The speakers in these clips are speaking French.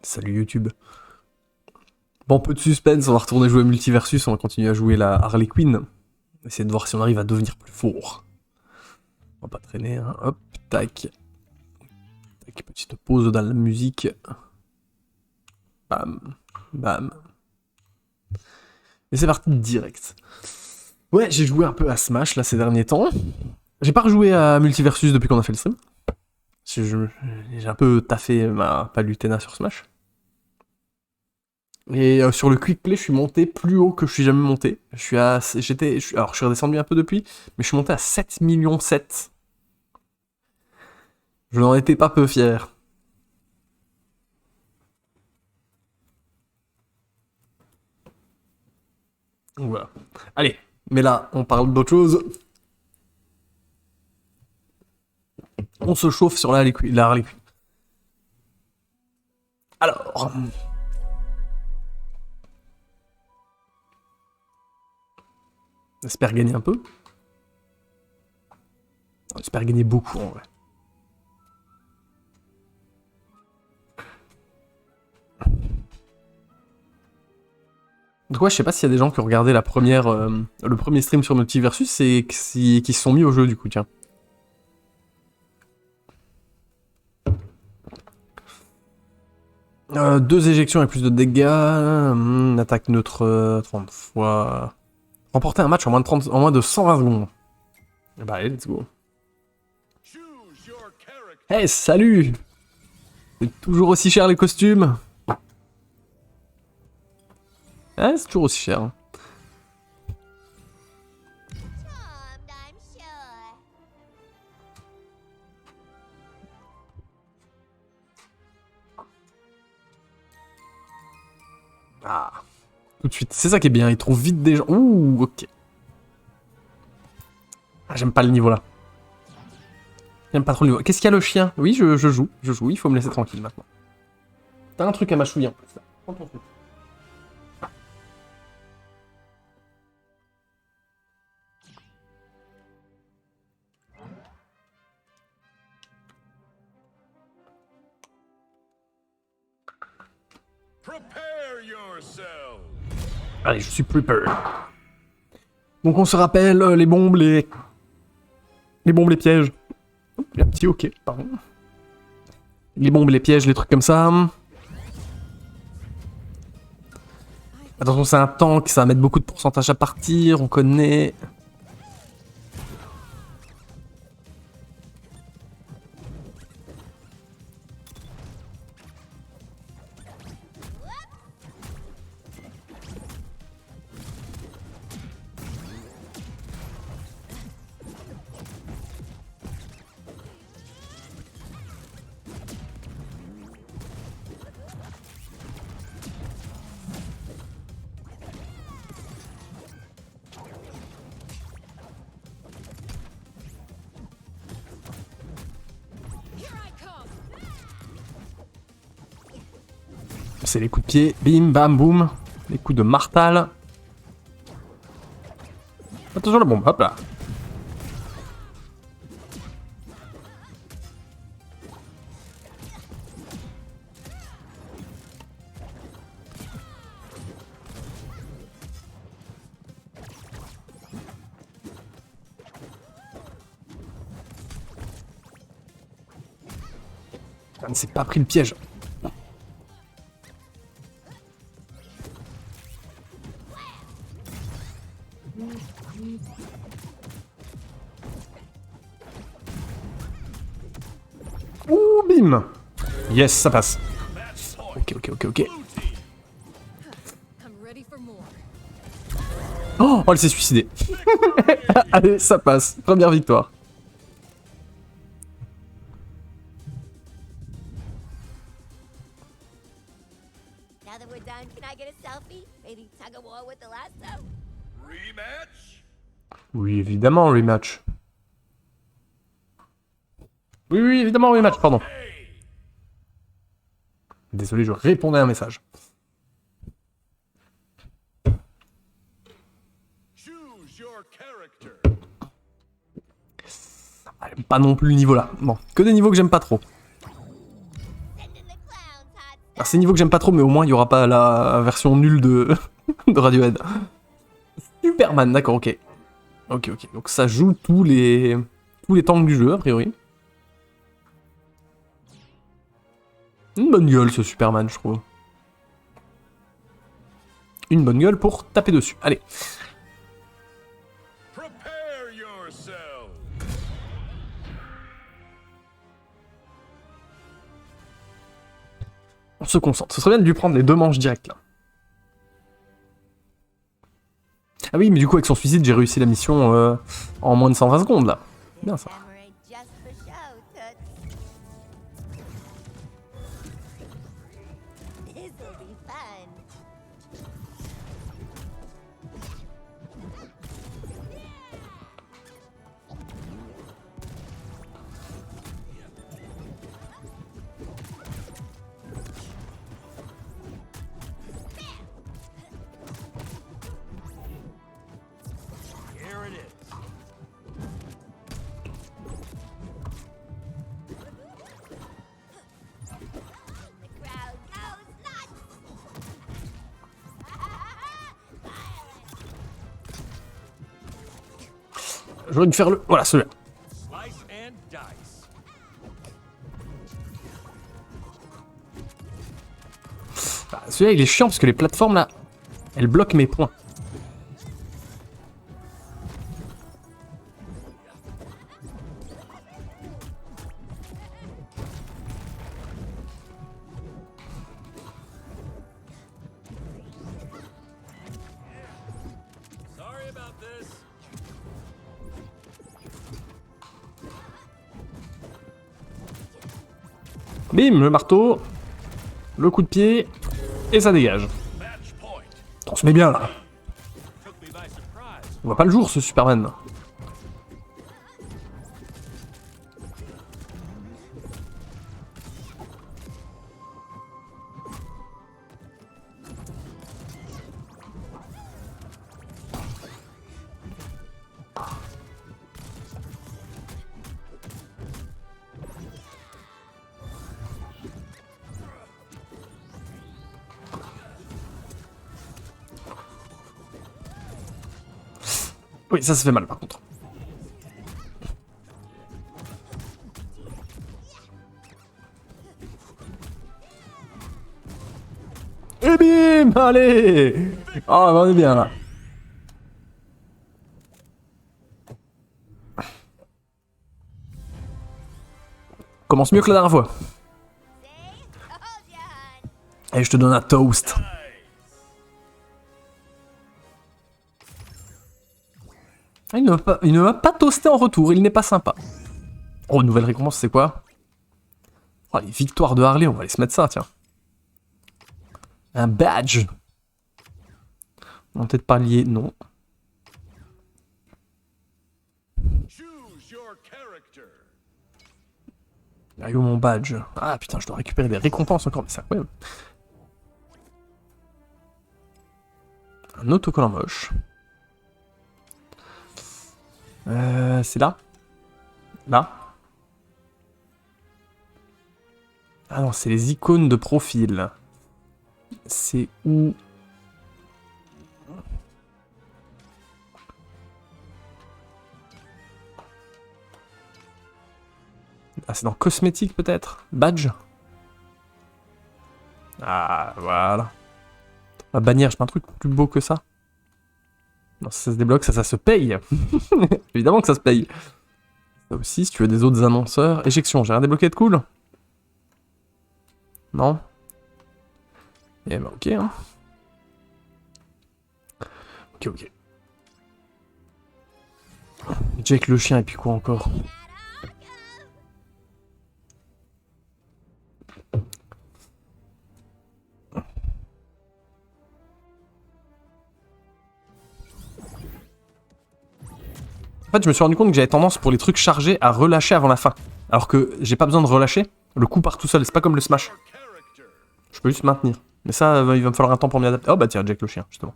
Salut YouTube. Bon, peu de suspense, on va retourner jouer Multiversus, on va continuer à jouer la Harley Quinn. Essayer de voir si on arrive à devenir plus fort. On va pas traîner, hein. Hop, tac. Tac, petite pause dans la musique. Bam, bam. Et c'est parti direct. Ouais, j'ai joué un peu à Smash là ces derniers temps. J'ai pas rejoué à Multiversus depuis qu'on a fait le stream. J'ai un peu taffé ma palutena sur Smash. Et sur le quick play, je suis monté plus haut que je suis jamais monté. Alors, je suis redescendu un peu depuis, mais je suis monté à 7 millions 7. Je n'en étais pas peu fier. Donc voilà. Allez, mais là, on parle d'autre chose. On se chauffe sur la Harley Quinn. Alors... J'espère gagner un peu. J'espère gagner beaucoup en vrai. Donc ouais, je sais pas s'il y a des gens qui ont regardé le premier stream sur Multiversus et qui se sont mis au jeu du coup, tiens. Deux éjections et plus de dégâts, attaque neutre 30 fois. Remporter un match en moins de 120 secondes. Bah allez, let's go. Hey, salut! C'est toujours aussi cher les costumes? Ouais, c'est toujours aussi cher. Hein. Ah. Tout de suite. C'est ça qui est bien, ils trouvent vite des gens. Ouh, ok. Ah, j'aime pas le niveau là. J'aime pas trop le niveau. Qu'est-ce qu'il y a le chien? Oui, je joue, il faut me laisser tranquille maintenant. T'as un truc à mâchouiller en plus là. Prends ton truc. Allez, je suis prepared. Donc on se rappelle les bombes, les pièges. Il y a un petit ok, pardon. Les bombes, les pièges, les trucs comme ça. Attention, c'est un tank, ça va mettre beaucoup de pourcentage à partir, on connaît. C'est les coups de pied, bim, bam, boum. Les coups de martal. Attention la bombe, hop là. Ça ne s'est pas pris le piège. Ouh, bim. Yes, ça passe. Ok. Oh, elle s'est suicidée. Allez, ça passe. Première victoire. Now that we're done, can I get a selfie? Maybe tug of war with the lasso? Rematch? Oui, évidemment, rematch. Oui, évidemment, rematch, pardon. Désolé, je répondais à un message. Choose your character. Pas non plus le niveau là. Bon, que des niveaux que j'aime pas trop. Sending the clowns hot Alors c'est niveau que j'aime pas trop, mais au moins il y aura pas la version nulle de, de Radiohead. Superman, d'accord, ok. Ok, ok. Donc ça joue tous les tanks du jeu, a priori. Une bonne gueule ce Superman, je trouve. Une bonne gueule pour taper dessus. Allez. Prepare yourself. On se concentre. Ce serait bien de lui prendre les deux manches directes là. Ah oui, mais du coup avec son suicide, j'ai réussi la mission en moins de 120 secondes là. Bien ça. Hammer ain't just for show, Toots. This'll be fun. Here it is. The crowd goes nuts. J'aurais dû faire le... Voilà, celui-là. Slice and dice. Ah, celui-là il est chiant parce que les plateformes là, elles bloquent mes points. Sorry about this. Bim, le marteau, le coup de pied, et ça dégage. Match point. On se met bien là. Took me by surprise. On voit pas le jour ce Superman. Oui, ça fait mal par contre. Et bim, allez. Ah, on est bien là. Commence mieux que la dernière fois. See? Told ya, hun. Allez, je te donne un toast. Ah, il ne m'a pas toasté en retour, il n'est pas sympa. Oh, nouvelle récompense, c'est quoi? Oh, les victoires de Harley, on va aller se mettre ça, tiens. Un badge. On va peut-être pas lié, non. Choose your character. Ah, où mon badge? Ah putain, je dois récupérer des récompenses encore, mais c'est incroyable. Un autocollant moche. C'est là? Là? Ah non, c'est les icônes de profil. C'est où? Ah, c'est dans cosmétique peut-être? Badge? Ah, voilà. La bannière, j'ai pas un truc plus beau que ça? Non, ça se débloque, ça se paye. Évidemment que ça se paye. Ça aussi, si tu veux des autres annonceurs. Éjection, j'ai rien débloqué de cool? Non? Eh ben ok, hein. Ok, ok. Jake le chien, et puis quoi encore? En fait, je me suis rendu compte que j'avais tendance pour les trucs chargés à relâcher avant la fin. Alors que j'ai pas besoin de relâcher. Le coup part tout seul, c'est pas comme le smash. Character. Je peux juste maintenir. Mais ça, il va me falloir un temps pour m'y adapter. Oh bah tiens, Jack le chien, justement.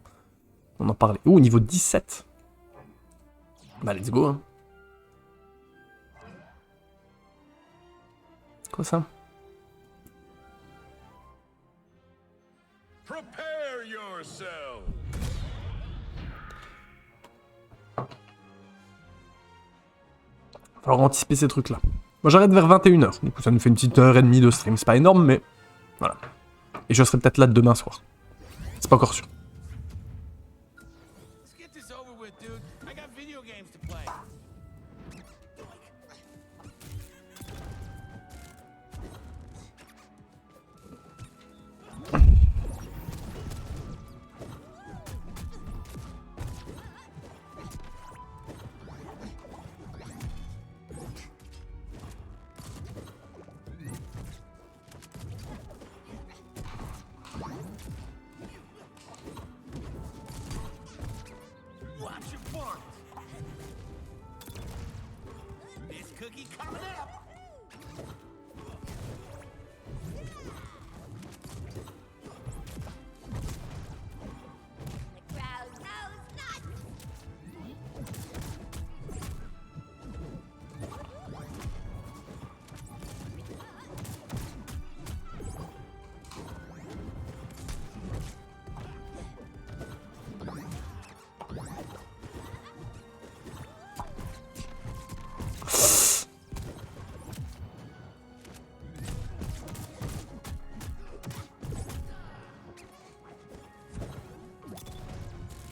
On en parlait. Ouh, niveau 17. Bah let's go, hein. Quoi ça? Prepare yourself. Va falloir anticiper ces trucs-là. Moi j'arrête vers 21h, du coup ça nous fait une petite heure et demie de stream. C'est pas énorme, mais voilà. Et je serai peut-être là demain soir. C'est pas encore sûr. Let's get this over with, dude. I got video games to play. Watch your front. This cookie coming up. The crowd goes nuts.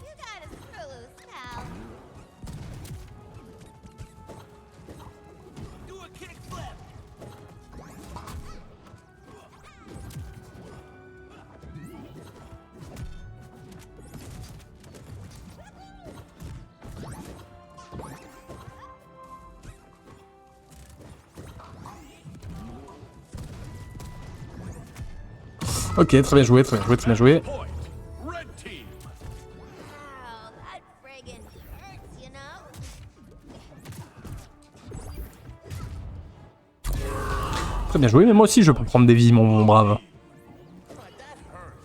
You got a screw loose, pal. Do a kickflip. Ok, très bien joué, très bien joué, très bien joué. Point. Red team. Ow, that friggin' hurts, you know? Très bien joué, mais moi aussi je peux prendre des vies, mon brave. God, that hurt.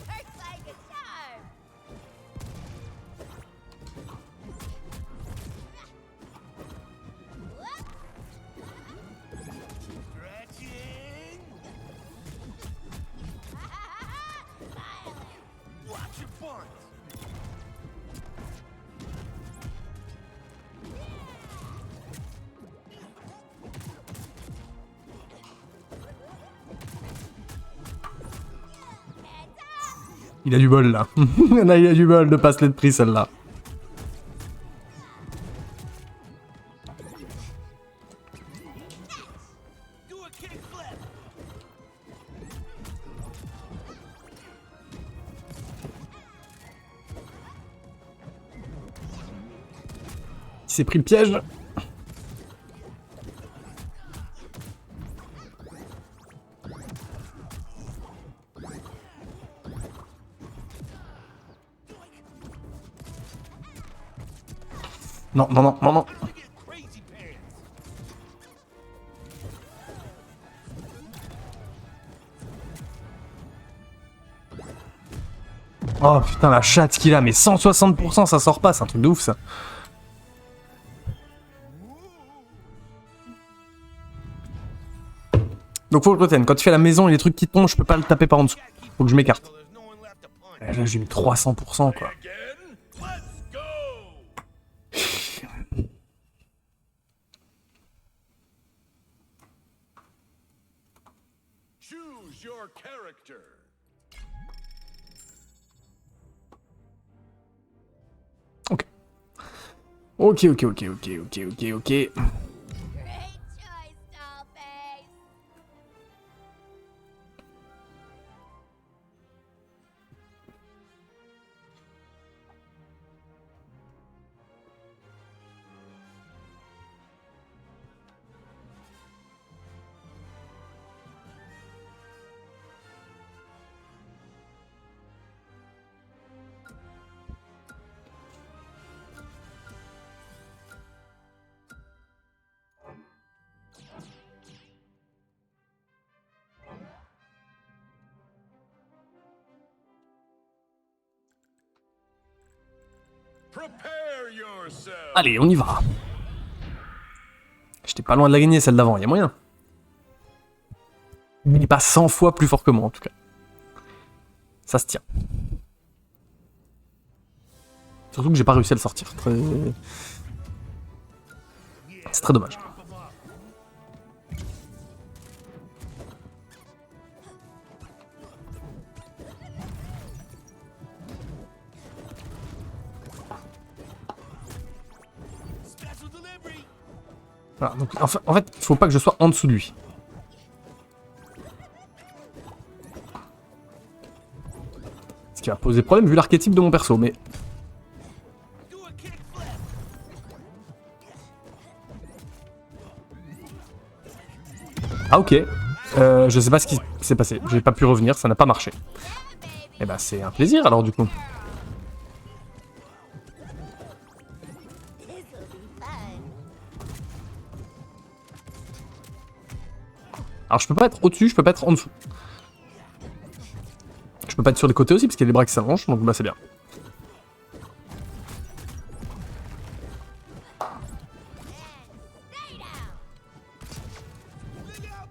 Hurts like a charm. Stretching. Watch your front. Il a du bol là. Là, il a du bol de pas se l'être pris celle-là. Do a kickflip. Il s'est pris le piège. Non, non, non, non, non. Gotta get crazy pants. Oh putain, la chatte qu'il a, mais 160%, ça sort pas, c'est un truc de ouf ça. Donc faut que je retienne, quand tu fais la maison et les trucs qui tombent, je peux pas le taper par en dessous. Faut que je m'écarte. So there's no one left to punch. Et là j'ai mis 300% quoi. Again? Let's go. Choose your character. Ok. Ok, ok, ok, ok, ok, ok, ok. Great choice, Dollface. Prepare yourself. Allez, on y va. J'étais pas loin de la gagner, celle d'avant, y a moyen. Il n'est pas 100 fois plus fort que moi, en tout cas. Ça se tient. Surtout que j'ai pas réussi à le sortir. C'est très dommage. Special delivery. Voilà, donc en fait, il faut pas que je sois en dessous de lui. Ce qui va poser problème vu l'archétype de mon perso, mais... Do a kickflip. Ah ok. Je sais pas ce qui s'est passé. J'ai pas pu revenir, ça n'a pas marché. Eh ben c'est un plaisir alors du coup. This'll be fun. Alors je peux pas être au-dessus, je peux pas être en dessous. Je peux pas être sur les côtés aussi parce qu'il y a des bras qui s'allongent, donc bah c'est bien. Stay down.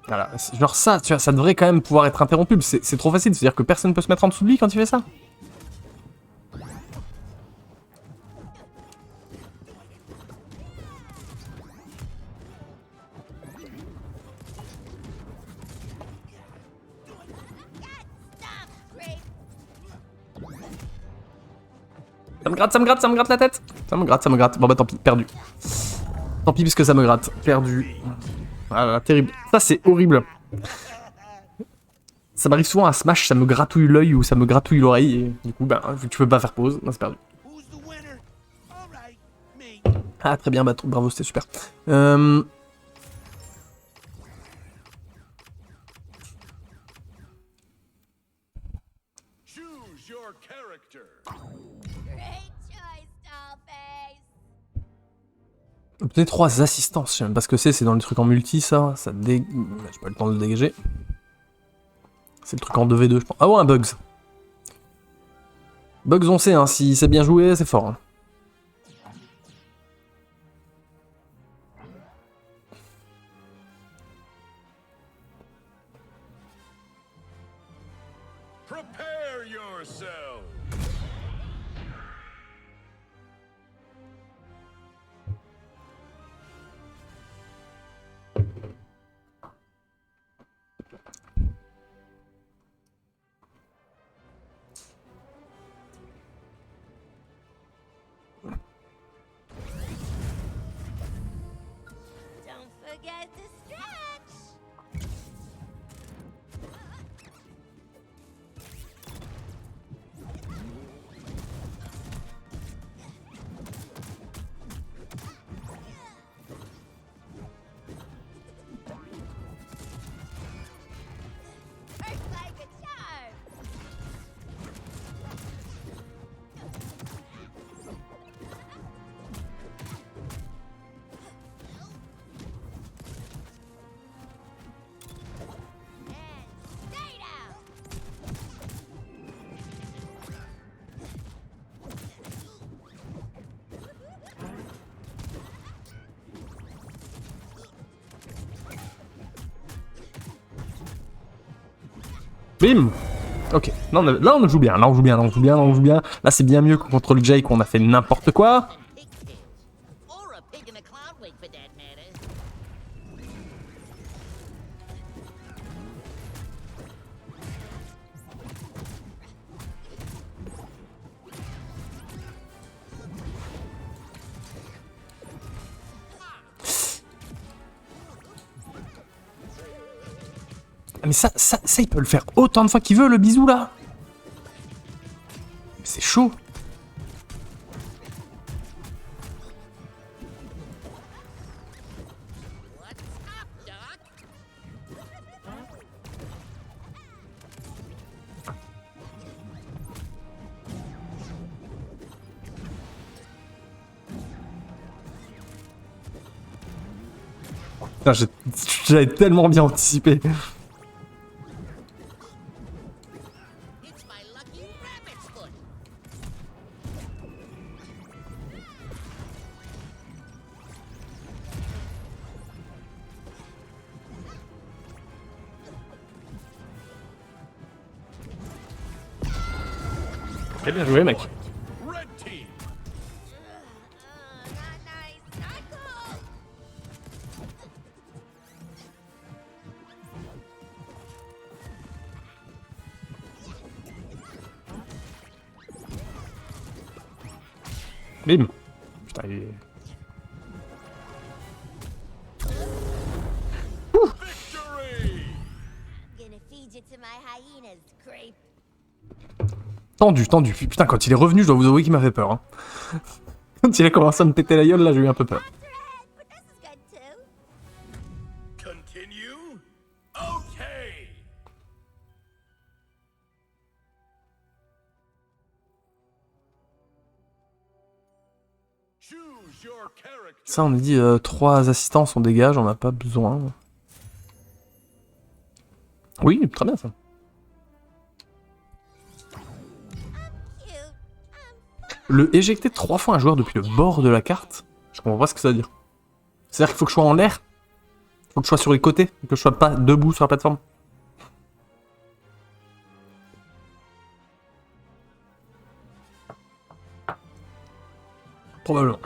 Voilà, genre ça, tu vois, ça devrait quand même pouvoir être interrompu. C'est trop facile, c'est-à-dire que personne peut se mettre en dessous de lui quand il fait ça. Stop, Grape. Ça me gratte, ça me gratte, ça me gratte la tête. Ça me gratte, ça me gratte. Bon bah tant pis, perdu. Tant pis puisque ça me gratte, perdu. Voilà, terrible. Ça c'est horrible. Ça m'arrive souvent à Smash, ça me gratouille l'œil ou ça me gratouille l'oreille et du coup, ben, vu que tu peux pas faire pause, ben, c'est perdu. Who's the winner? All right, me. Ah très bien, bah, bravo, c'était super. Choose your character. Great choice, Dollface. Obtenez 3 assistances, je sais même pas ce que c'est dans les trucs en multi ça j'ai pas le temps de le dégager. C'est le truc en 2v2 je pense. Ah ouais, un Bugs. Bugs on sait, hein, si c'est bien joué, c'est fort. Hein. Prepare yourself. Don't forget to stretch. Works like a charm. And stay down. Bim. Ok, là on joue bien, là on joue bien, là on joue bien, là on joue bien. Là c'est bien mieux que contre le Jake où on a fait n'importe quoi. Pig tail. Or a pig in a cloud wig for that matter. Ah, mais ça il peut le faire autant de fois qu'il veut le bisou là. C'est chaud. What's up, Doc? Putain, j'avais tellement bien anticipé. It's my lucky rabbit's foot. Très bien joué, mec. Red team. Not nice. Not cool. Bim. Putain, il est... Victory. Gonna feed you to my hyenas, creep. Tendu, tendu. Putain, quand il est revenu, je dois vous avouer qu'il m'a fait peur. Hein. Quand il a commencé à me péter la gueule, là, j'ai eu un peu peur. After head, but this is good too. Continue. Okay. Choose your character. Ça, on a dit 3 assistances, on dégage, on n'a pas besoin. Oui, très bien ça. Cute. Le éjecter 3 fois un joueur depuis le bord de la carte, je comprends pas ce que ça veut dire. C'est-à-dire qu'il faut que je sois en l'air, faut que je sois sur les côtés, que je sois pas debout sur la plateforme. Probablement.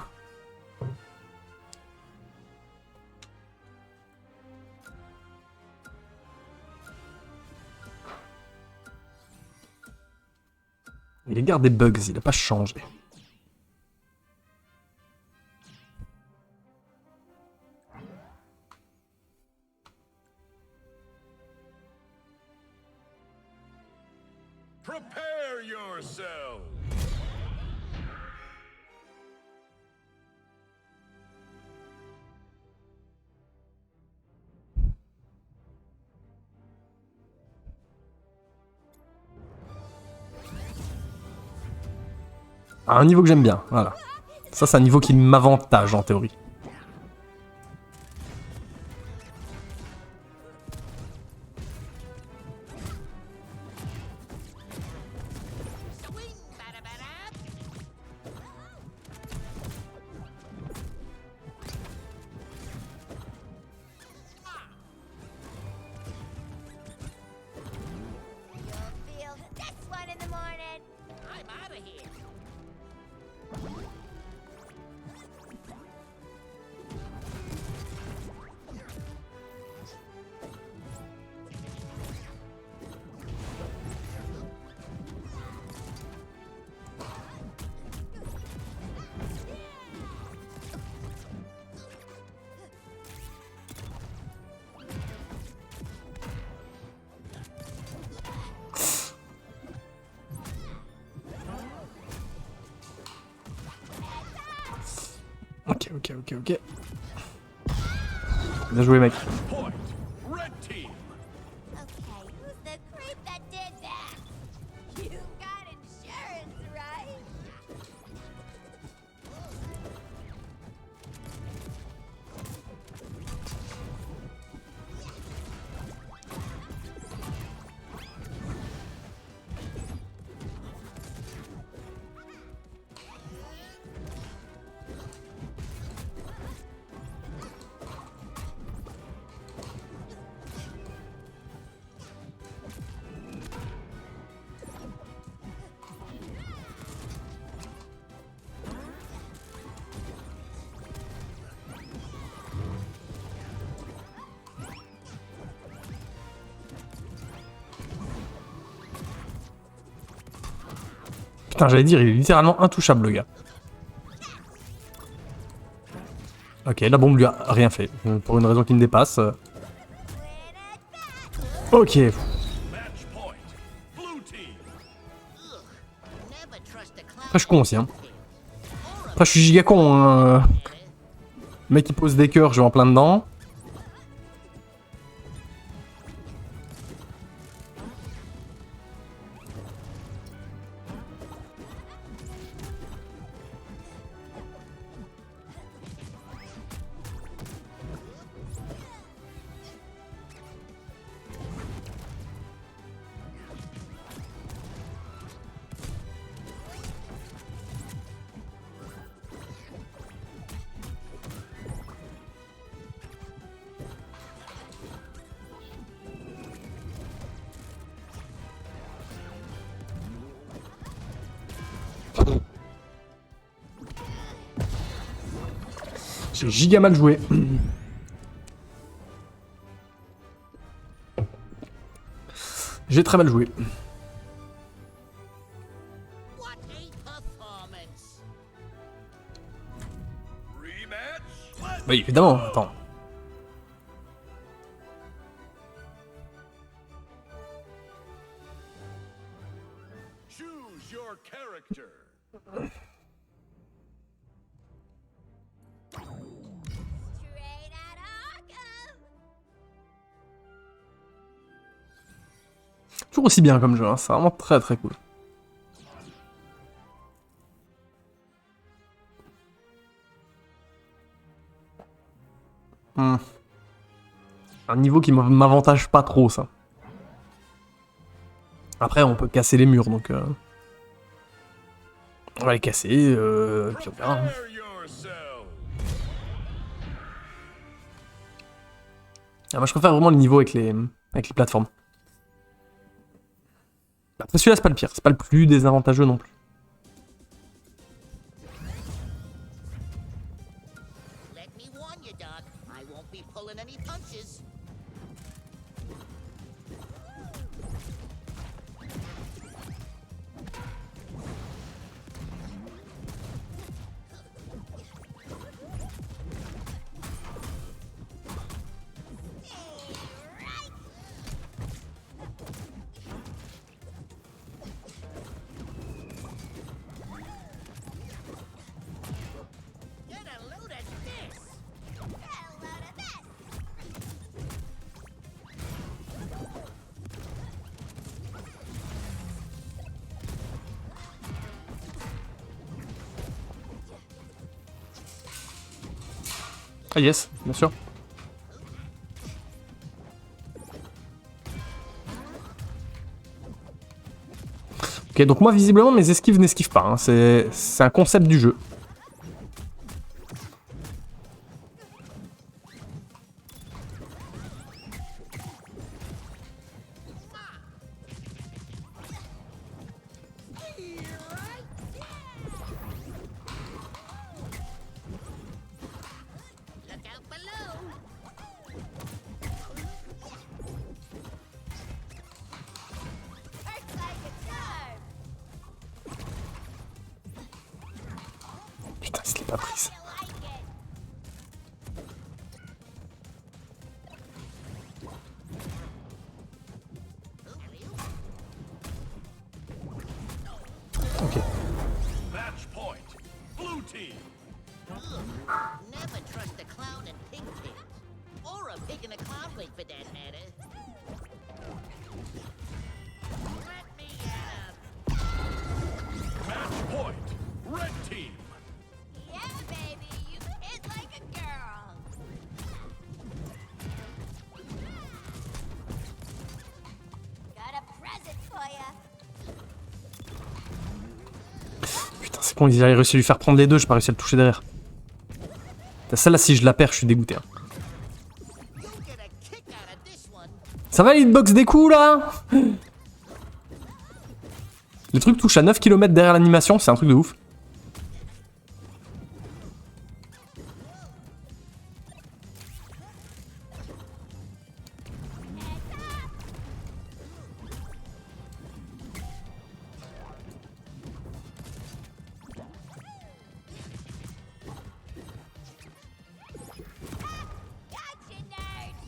Il garde des bugs, il a pas changé. Prepare yourself. À un niveau que j'aime bien, voilà. Ça, c'est un niveau qui m'avantage en théorie. Swing, bada bada. You'll feel this one in the morning. I'm out of here. Ok. Bien joué, mec. Point. Red team. Okay, who's the creep that did that? You got insurance, right? Putain, j'allais dire, il est littéralement intouchable, le gars. Ok, la bombe lui a rien fait. Pour une raison qui me dépasse. Ok. Match point. Blue team. Never trust a clown. Après, je suis con aussi, hein. Après, je suis giga con, hein. Le mec, il pose des cœurs, je vais en plein dedans. J'ai giga mal joué. J'ai très mal joué. What a performance! Rematch? Oui, évidemment, attends. Choose your character. Straight out Arkham. Toujours aussi bien comme jeu, hein. C'est vraiment très très cool. Un niveau qui m'avantage pas trop, ça. Après, on peut casser les murs, donc... On va les casser, puis on verra. Hein. Prepare yourself. Ah, moi, je préfère vraiment le niveau avec les plateformes. Après, celui-là, c'est pas le pire. C'est pas le plus désavantageux non plus. Let me warn you, Doc. I won't be pulling any punches. Get a load of this! Get a load of this. Ah yes, bien sûr. Ok, donc moi, visiblement, mes esquives n'esquivent pas. Hein. C'est un concept du jeu. Look out below! Hurts like a charm. Putain, il se l'est pas prise. You like it. Ok. Match point. Blue team. Never trust a clown in pig pants. Or a pig in a clown wig, for that matter. Let me at him! Match point. Red team. Yeah, baby, you hit like a girl. Got a present for ya. Putain, c'est con, ils avaient réussi à lui faire prendre les deux, j'ai pas réussi à le toucher derrière. Celle-là, si je la perds, je suis dégoûté. Hein. You'll get a kick out of this one. Ça va, l'hitbox des coups, là? Le truc touche à 9 km derrière l'animation, c'est un truc de ouf. Gotcha, nerd.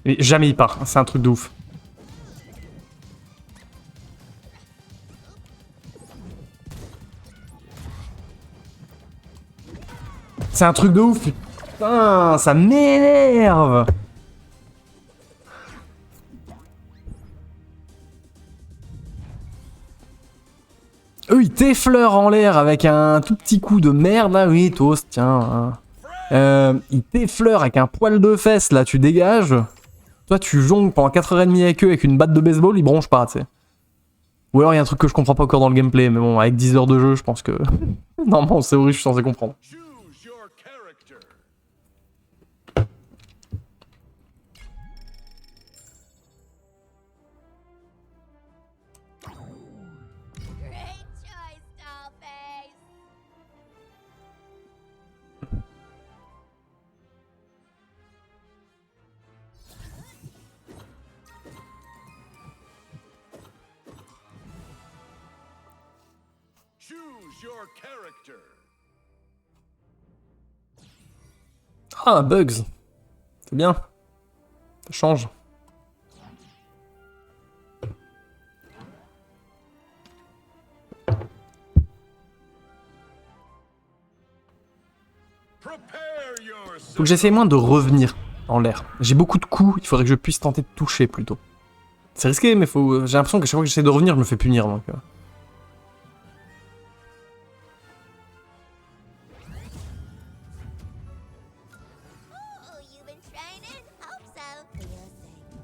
Et jamais il part, c'est un truc de ouf. C'est un truc de ouf. Putain, ça m'énerve. Eux, ils t'effleurent en l'air avec un tout petit coup de merde, là. Oui, toast, tiens. Ils t'effleurent avec un poil de fesse, là, tu dégages. Toi, tu jongles pendant 4h30 avec eux avec une batte de baseball, ils bronchent pas, tu sais. Ou alors, il y a un truc que je comprends pas encore dans le gameplay, mais bon, avec 10 heures de jeu, je pense que... Normalement, en théorie, je suis censé comprendre. Choose your character. Choose your character. Ah, Bugs. C'est bien. Ça change. Prepare yourself. Faut que j'essaye moins de revenir en l'air. J'ai beaucoup de coups, il faudrait que je puisse tenter de toucher plutôt. C'est risqué, mais faut. J'ai l'impression qu'à chaque fois que j'essaie de revenir, je me fais punir donc. Oh, you've been training? Hope so. For your sake.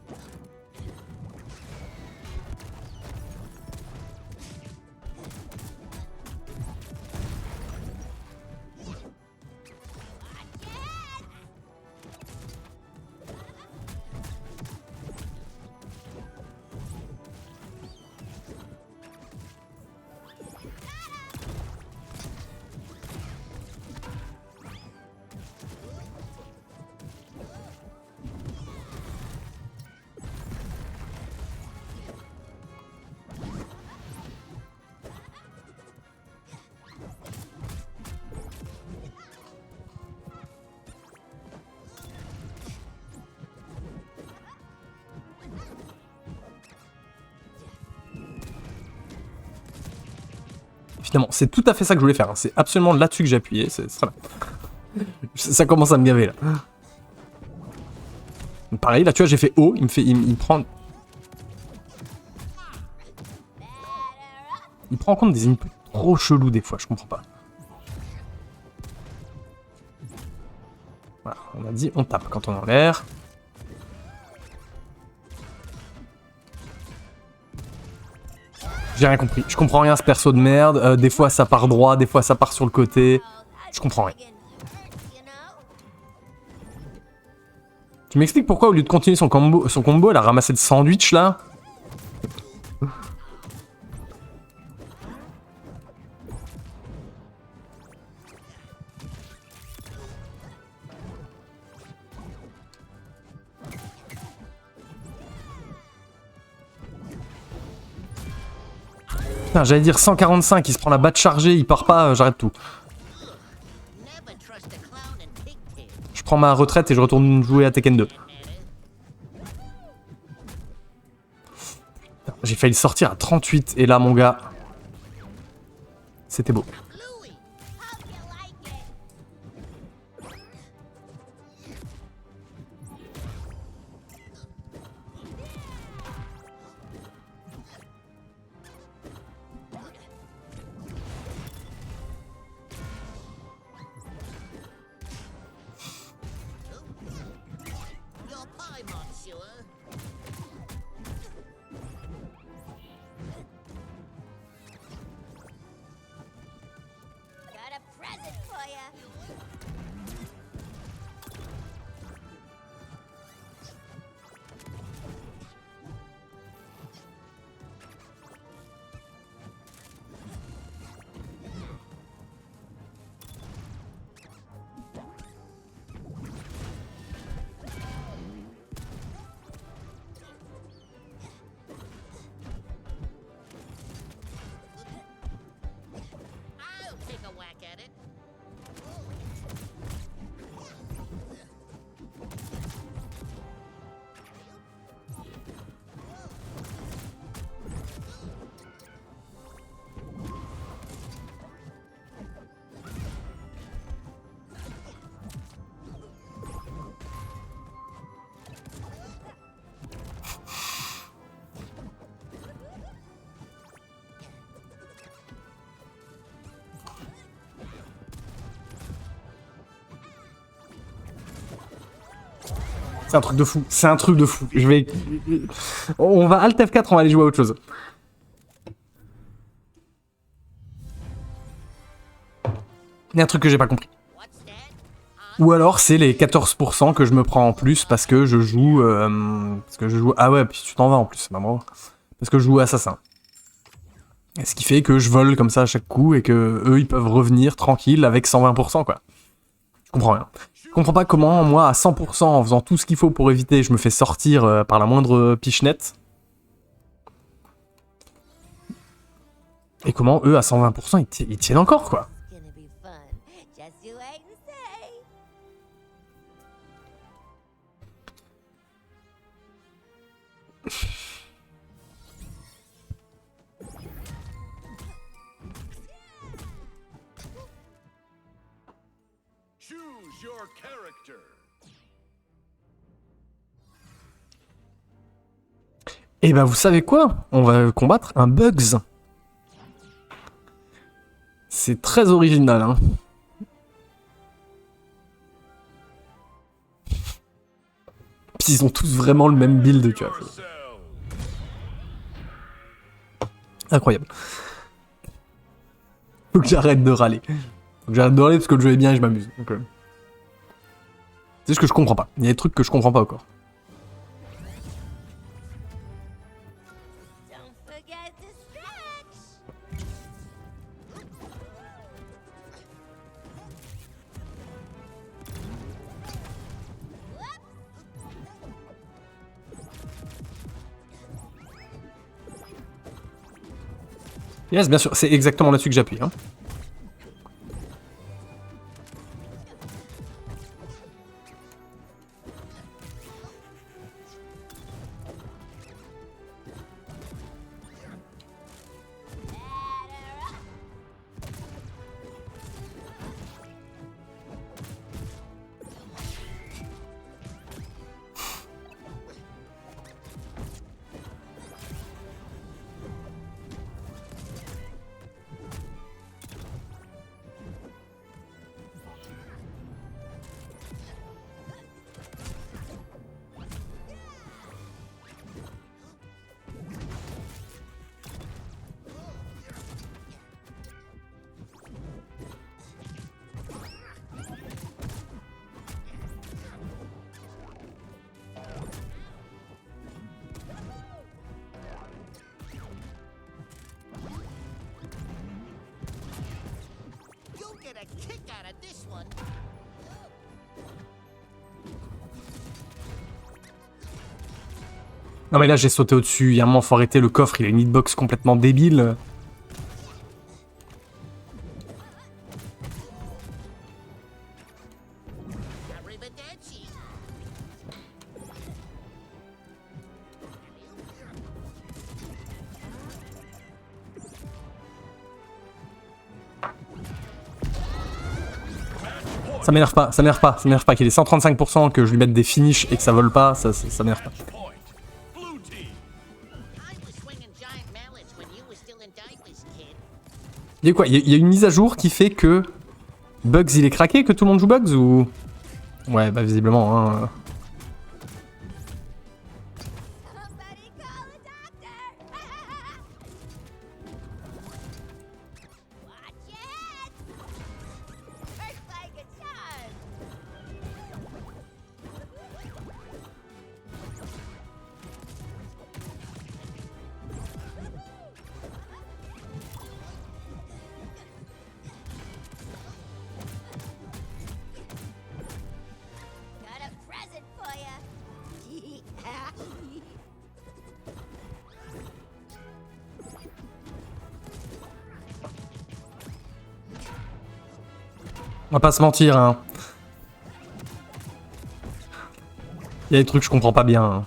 Finalement, c'est tout à fait ça que je voulais faire. Hein. C'est absolument là-dessus que j'ai appuyé. C'est ça. Ça commence à me gaver là. Pareil, là tu vois, j'ai fait haut, il me prend. Il prend en compte des inputs trop chelous des fois, je comprends pas. Voilà, on a dit on tape quand on est en l'air. J'ai rien compris, je comprends rien ce perso de merde. Des fois ça part droit, des fois ça part sur le côté. Je comprends rien. Tu m'expliques pourquoi au lieu de continuer son combo, elle a ramassé le sandwich là? Putain, j'allais dire 145, il se prend la batte chargée, il part pas, j'arrête tout. Never trust a clown and pigtail. Je prends ma retraite et je retourne jouer à Tekken 2. J'ai failli sortir à 38 et là mon gars, c'était beau. Louis, Hope you like it. your pie, monsieur. Got a present for you. I'll take a whack at it. C'est un truc de fou, c'est un truc de fou. Je vais... On va Alt F4, on va aller jouer à autre chose. Il y a un truc que j'ai pas compris. What's that? Ou alors c'est les 14% que je me prends en plus parce que je joue... Ah ouais, puis tu t'en vas en plus, c'est pas moi. Parce que je joue assassin. Et ce qui fait que je vole comme ça à chaque coup et que eux ils peuvent revenir tranquille avec 120% quoi. Je comprends rien. Je comprends pas comment moi à 100% en faisant tout ce qu'il faut pour éviter, je me fais sortir par la moindre pichenette. Et comment eux à 120% ils tiennent encore quoi. It's gonna be fun. Just you wait and see. Choose your character. Et bah vous savez quoi? On va combattre un Bugs. C'est très original hein. Puis ils ont tous vraiment le même build tu vois. Yourself. Incroyable. Faut que j'arrête de râler. Faut que j'arrête de râler parce que le jeu est bien et je m'amuse. Donc, c'est ce que je comprends pas. Il y a des trucs que je comprends pas encore. Don't forget to stretch. Yes, bien sûr, c'est exactement là-dessus que j'appuie. Hein. You'll get a kick out of this one. Non mais là j'ai sauté au-dessus, il y a un moment faut arrêter, le coffre il a une hitbox complètement débile. Arrivederci. Ça m'énerve pas, ça m'énerve pas, ça m'énerve pas qu'il ait 135%, que je lui mette des finishes et que ça vole pas, ça m'énerve pas. Point. Blue team. I was swinging giant mallets when you were still in diapers, kid. Il y a quoi? Il y a une mise à jour qui fait que Bugs il est craqué, que tout le monde joue Bugs ou... Ouais bah visiblement hein. Somebody call a doctor. Watch it. Works like a charm. Got a present for you. On va pas se mentir hein. Il y a des trucs que je comprends pas bien. Hein.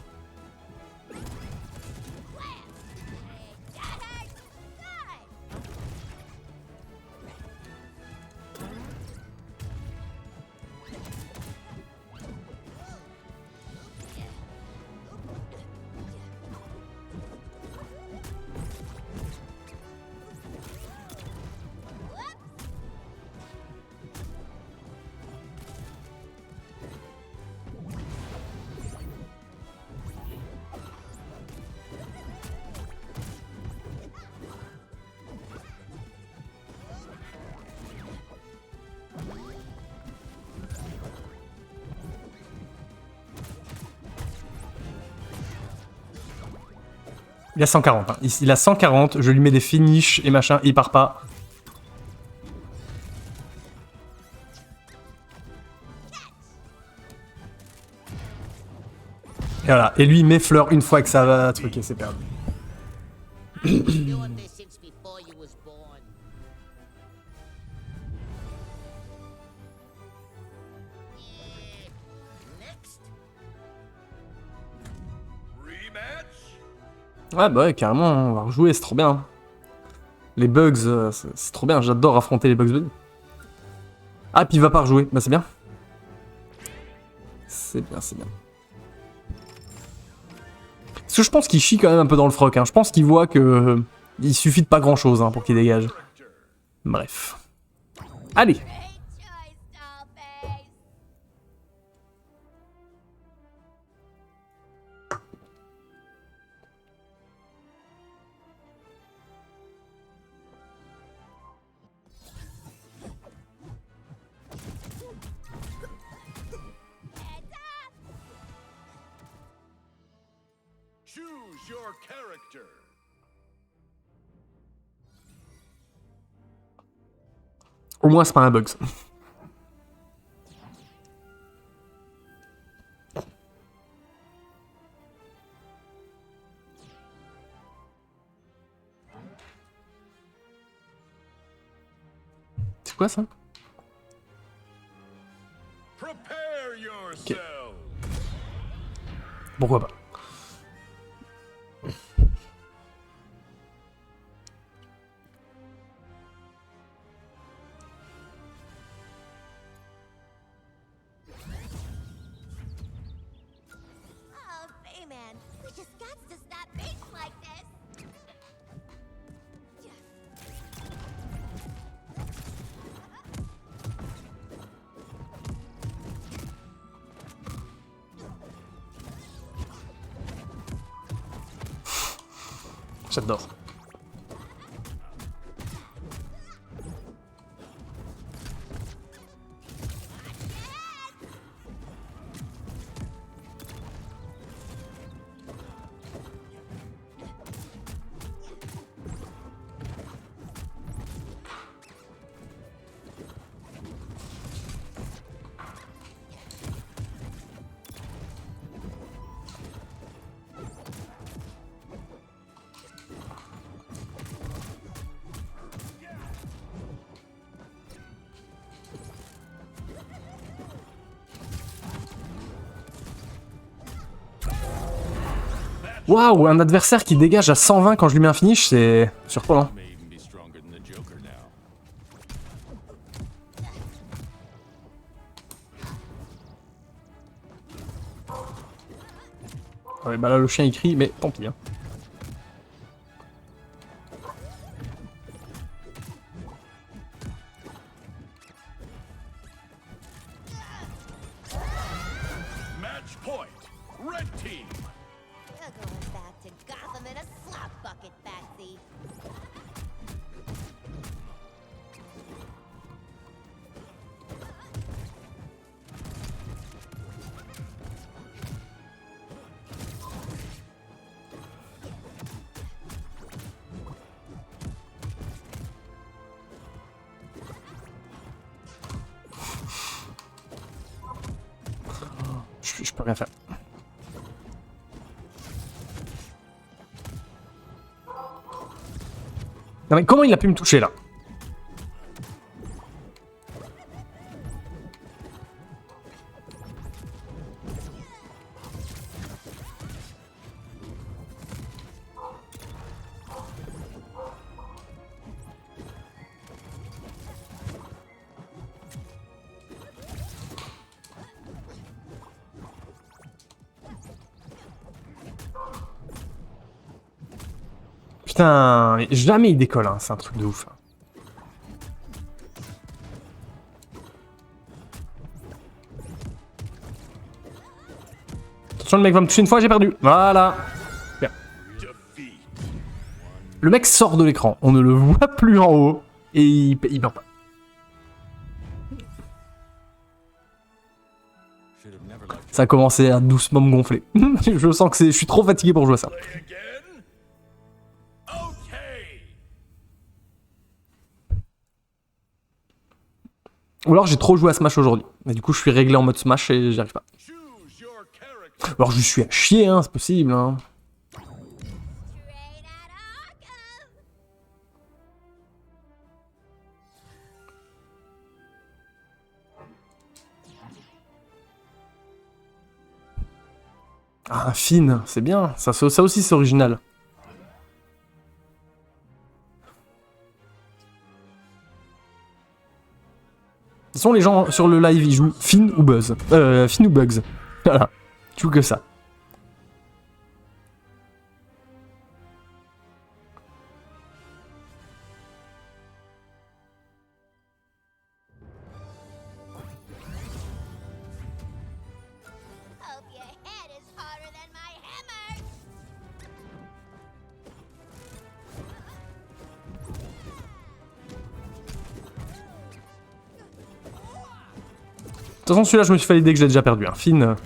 Il a 140, hein. Il a 140, je lui mets des finishes et machin, il part pas. Et voilà, et lui il m'effleure une fois que ça va truquer, c'est perdu. Doing this since before you was born. Ouais, bah ouais, carrément, on va rejouer, c'est trop bien. Les bugs, c'est trop bien, j'adore affronter les bugs bunny. Ah, puis il va pas rejouer, bah c'est bien. C'est bien, c'est bien. Parce que je pense qu'il chie quand même un peu dans le froc, hein. Je pense qu'il voit que... il suffit de pas grand chose hein, pour qu'il dégage. Bref. Allez. Great choice, Dollface. Heads up! Choose your character. Au moins, c'est pas un bug. Ça. C'est quoi ça? Prepare yourself. Pourquoi pas? Oh, Bayman, we just got to stop being like this. J'adore. Waouh, un adversaire qui dégage à 120 quand je lui mets un finish, c'est surprenant. May even be stronger than the Joker now. Ouais, bah là le chien il crie, mais tant pis. Hein. Match point. Red team. You're going back to Gotham in a slop bucket, Patsy. Je peux rien faire. Non mais comment il a pu me toucher là? Putain, mais jamais il décolle, hein. C'est un truc de ouf. Hein. Attention, le mec va me toucher une fois, j'ai perdu. Voilà. Bien. Defeat. Le mec sort de l'écran, on ne le voit plus en haut, et il meurt pas. Should have never let Ça a commencé à doucement me gonfler. Je sens que je suis trop fatigué pour jouer à ça. you play again. Okay. Ou alors j'ai trop joué à Smash aujourd'hui. Et du coup je suis réglé en mode Smash et j'y arrive pas. Choose your character. Alors je suis à chier, hein, c'est possible. Hein. Straight out of Arkham. Ah, Finn, c'est bien. Ça aussi c'est original. toute façon, les gens sur le live, ils jouent Finn ou Buzz. Finn ou Bugs. Voilà. Tu joues que ça. Hope your head is harder than my hammer. De toute façon, celui-là, je me suis fait l'idée que j'ai déjà perdu. Hein. Finn.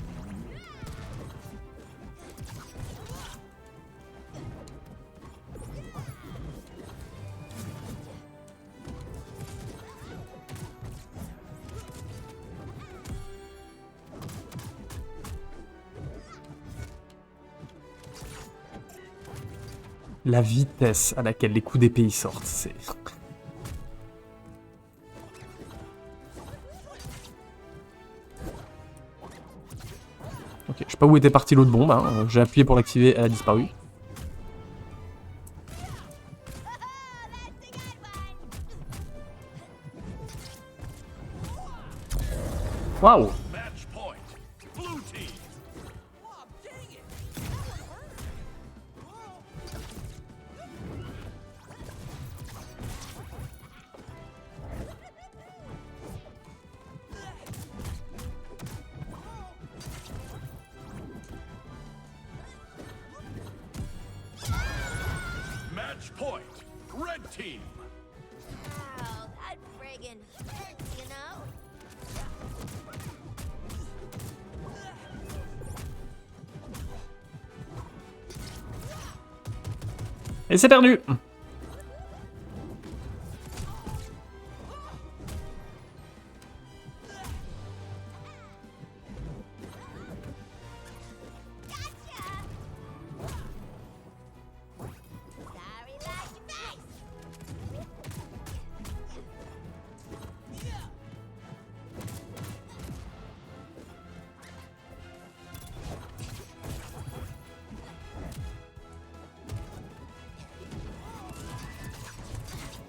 La vitesse à laquelle les coups d'épée y sortent, c'est... Ok, je sais pas où était parti l'autre bombe, hein. J'ai appuyé pour l'activer, elle a disparu. Waouh! Match point. Blue team. Match point. Red team. Ow, that friggin' hurts, you know? Et c'est perdu! Sorry, like your face.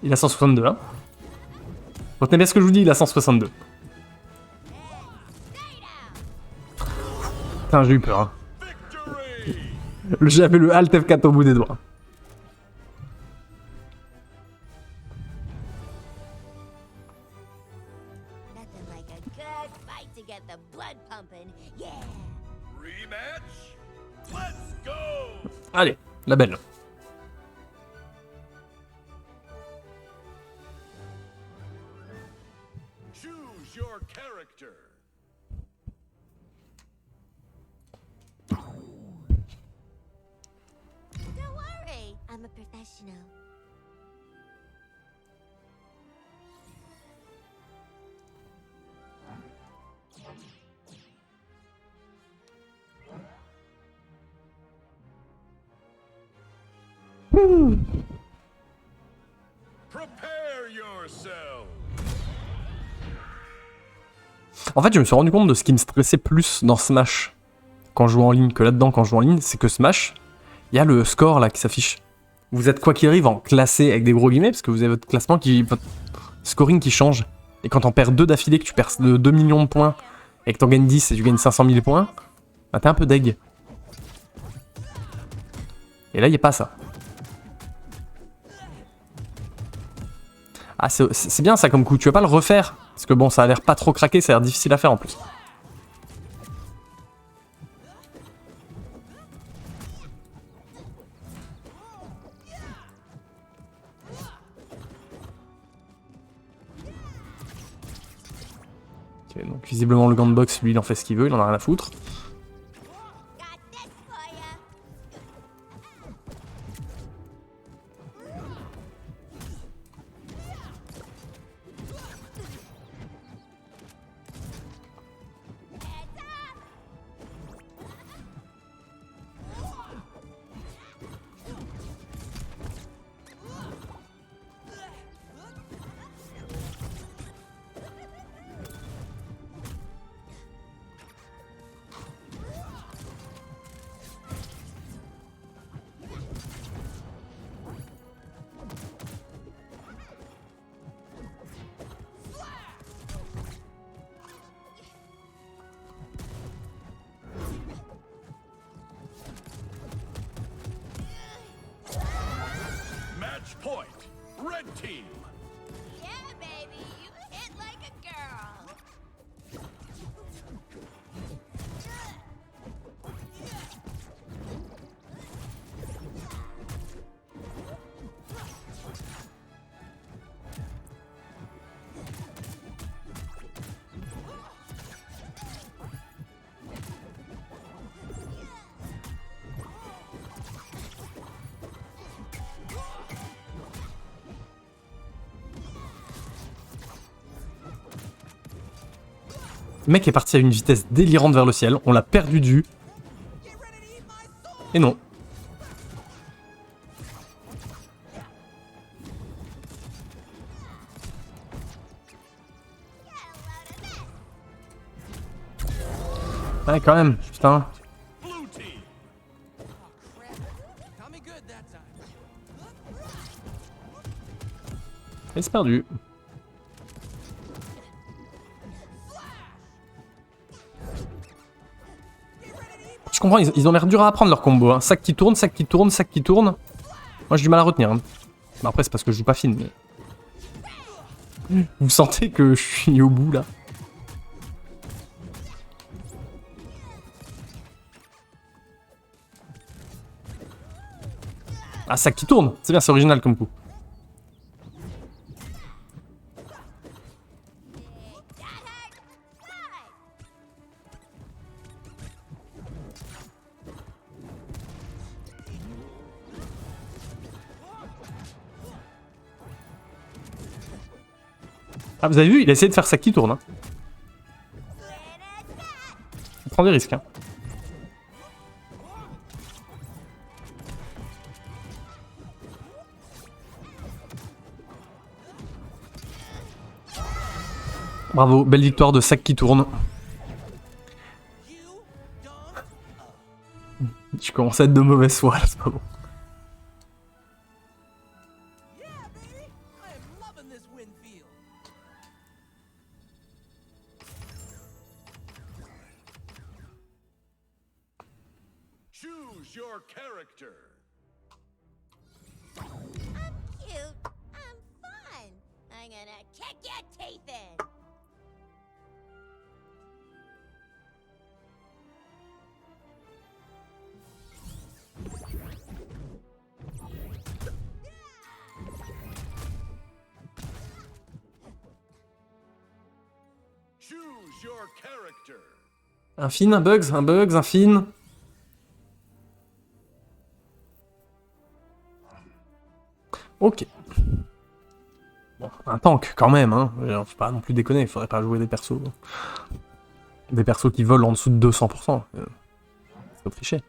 Il a 162, hein. Retenez bien ce que je vous dis, il a 162. Putain, j'ai eu peur, hein. Victory. J'avais le Alt F4 au bout des doigts. Nothing like a good fight to get the blood pumping. Yeah. Rematch. Let's go. Allez, la belle. Choose your character. Don't worry, I'm a professional. Prepare yourself. En fait, je me suis rendu compte de ce qui me stressait plus dans Smash quand je joue en ligne que là-dedans quand je joue en ligne, c'est que Smash, il y a le score là qui s'affiche. Vous êtes quoi qu'il arrive en classé avec des gros guillemets parce que vous avez votre classement votre scoring qui change. Et quand t'en perds 2 d'affilée, que tu perds de 2 millions de points et que t'en gagnes 10 et tu gagnes 500 000 points, bah t'es un peu deg. Et là, il n'y a pas ça. Ah, c'est bien ça comme coup, tu vas pas le refaire. Parce que bon, ça a l'air pas trop craqué, ça a l'air difficile à faire en plus. Ok, donc visiblement le gant de boxe, lui, il en fait ce qu'il veut, il en a rien à foutre. Got this for ya. Heads up. Le mec est parti à une vitesse délirante vers le ciel. On l'a perdu de vue. Et non. Ouais, quand même, putain. Blue team. Et c'est perdu. Je comprends, ils ont l'air durs à apprendre leur combo. Hein. Sac qui tourne, sac qui tourne, sac qui tourne. Moi j'ai du mal à retenir. Hein. Bah, après c'est parce que je joue pas fine. Mais... Vous sentez que je suis au bout là? Ah, sac qui tourne. C'est bien, c'est original comme coup. Ah, vous avez vu, il a essayé de faire sac qui tourne. Hein. Il prend des risques. Hein. Bravo, belle victoire de sac qui tourne. Je commence à être de mauvaise foi là, c'est pas bon. Choose your character. I'm cute. I'm fun. I'm gonna kick your teeth in. Choose your character. Un fin, un bugs, un fin. Ok. Bon, un tank quand même, hein. Faut pas non plus déconner, il faudrait pas jouer des persos. Des persos qui volent en dessous de 200%. Faut tricher.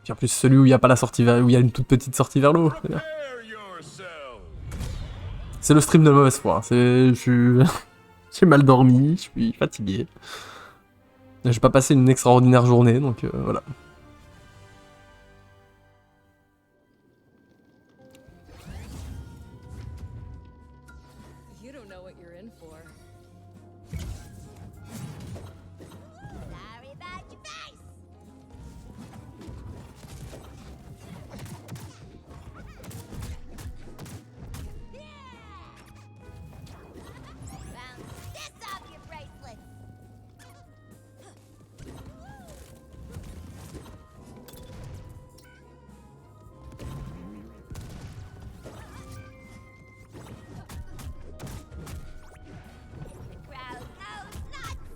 Puis en plus, celui où il n'y a pas la sortie vers... où il y a une toute petite sortie vers l'eau. Prepare yourself. C'est le stream de mauvaise foi. Hein. Je suis... J'ai mal dormi, je suis fatigué. J'ai pas passé une extraordinaire journée, donc voilà. You don't know what you're in for. Sorry about your face. Bounce this off your bracelet. The crowd goes nuts.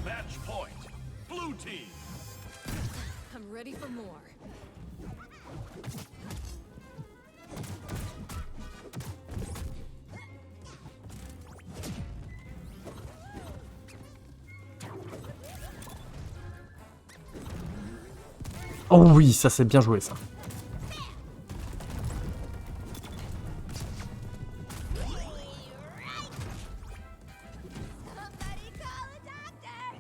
Match point. Blue team. I'm ready for more. Oh oui, ça c'est bien joué ça. Somebody call a doctor.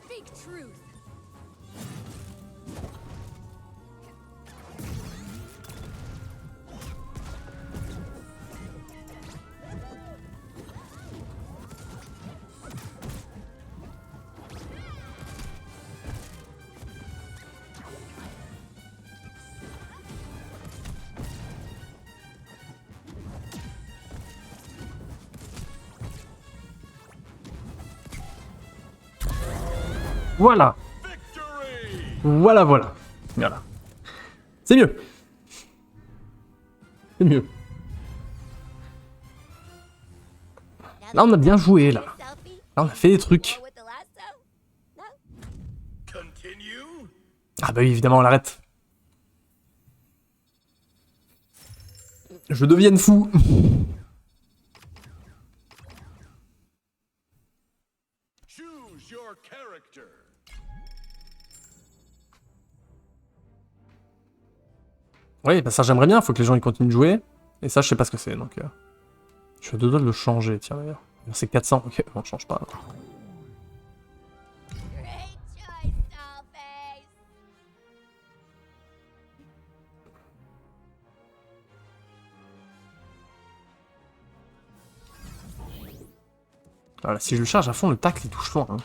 Speak truth. Voilà. Victory! Voilà, voilà. Voilà. C'est mieux. C'est mieux. Là, on a bien joué, là. Selfie? Là, on a fait des trucs. Or with the lasso? No? Continue? Ah bah oui, évidemment, on l'arrête. Je devienne fou. Choose your character. Oui, bah ça j'aimerais bien, faut que les gens ils continuent de jouer. Et ça, je sais pas ce que c'est, donc... Je suis à deux doigts de le changer, tiens d'ailleurs. C'est 400, ok, on change pas. Great choice, Dollface. Voilà, si je le charge à fond, le tacle il touche fort. Hein.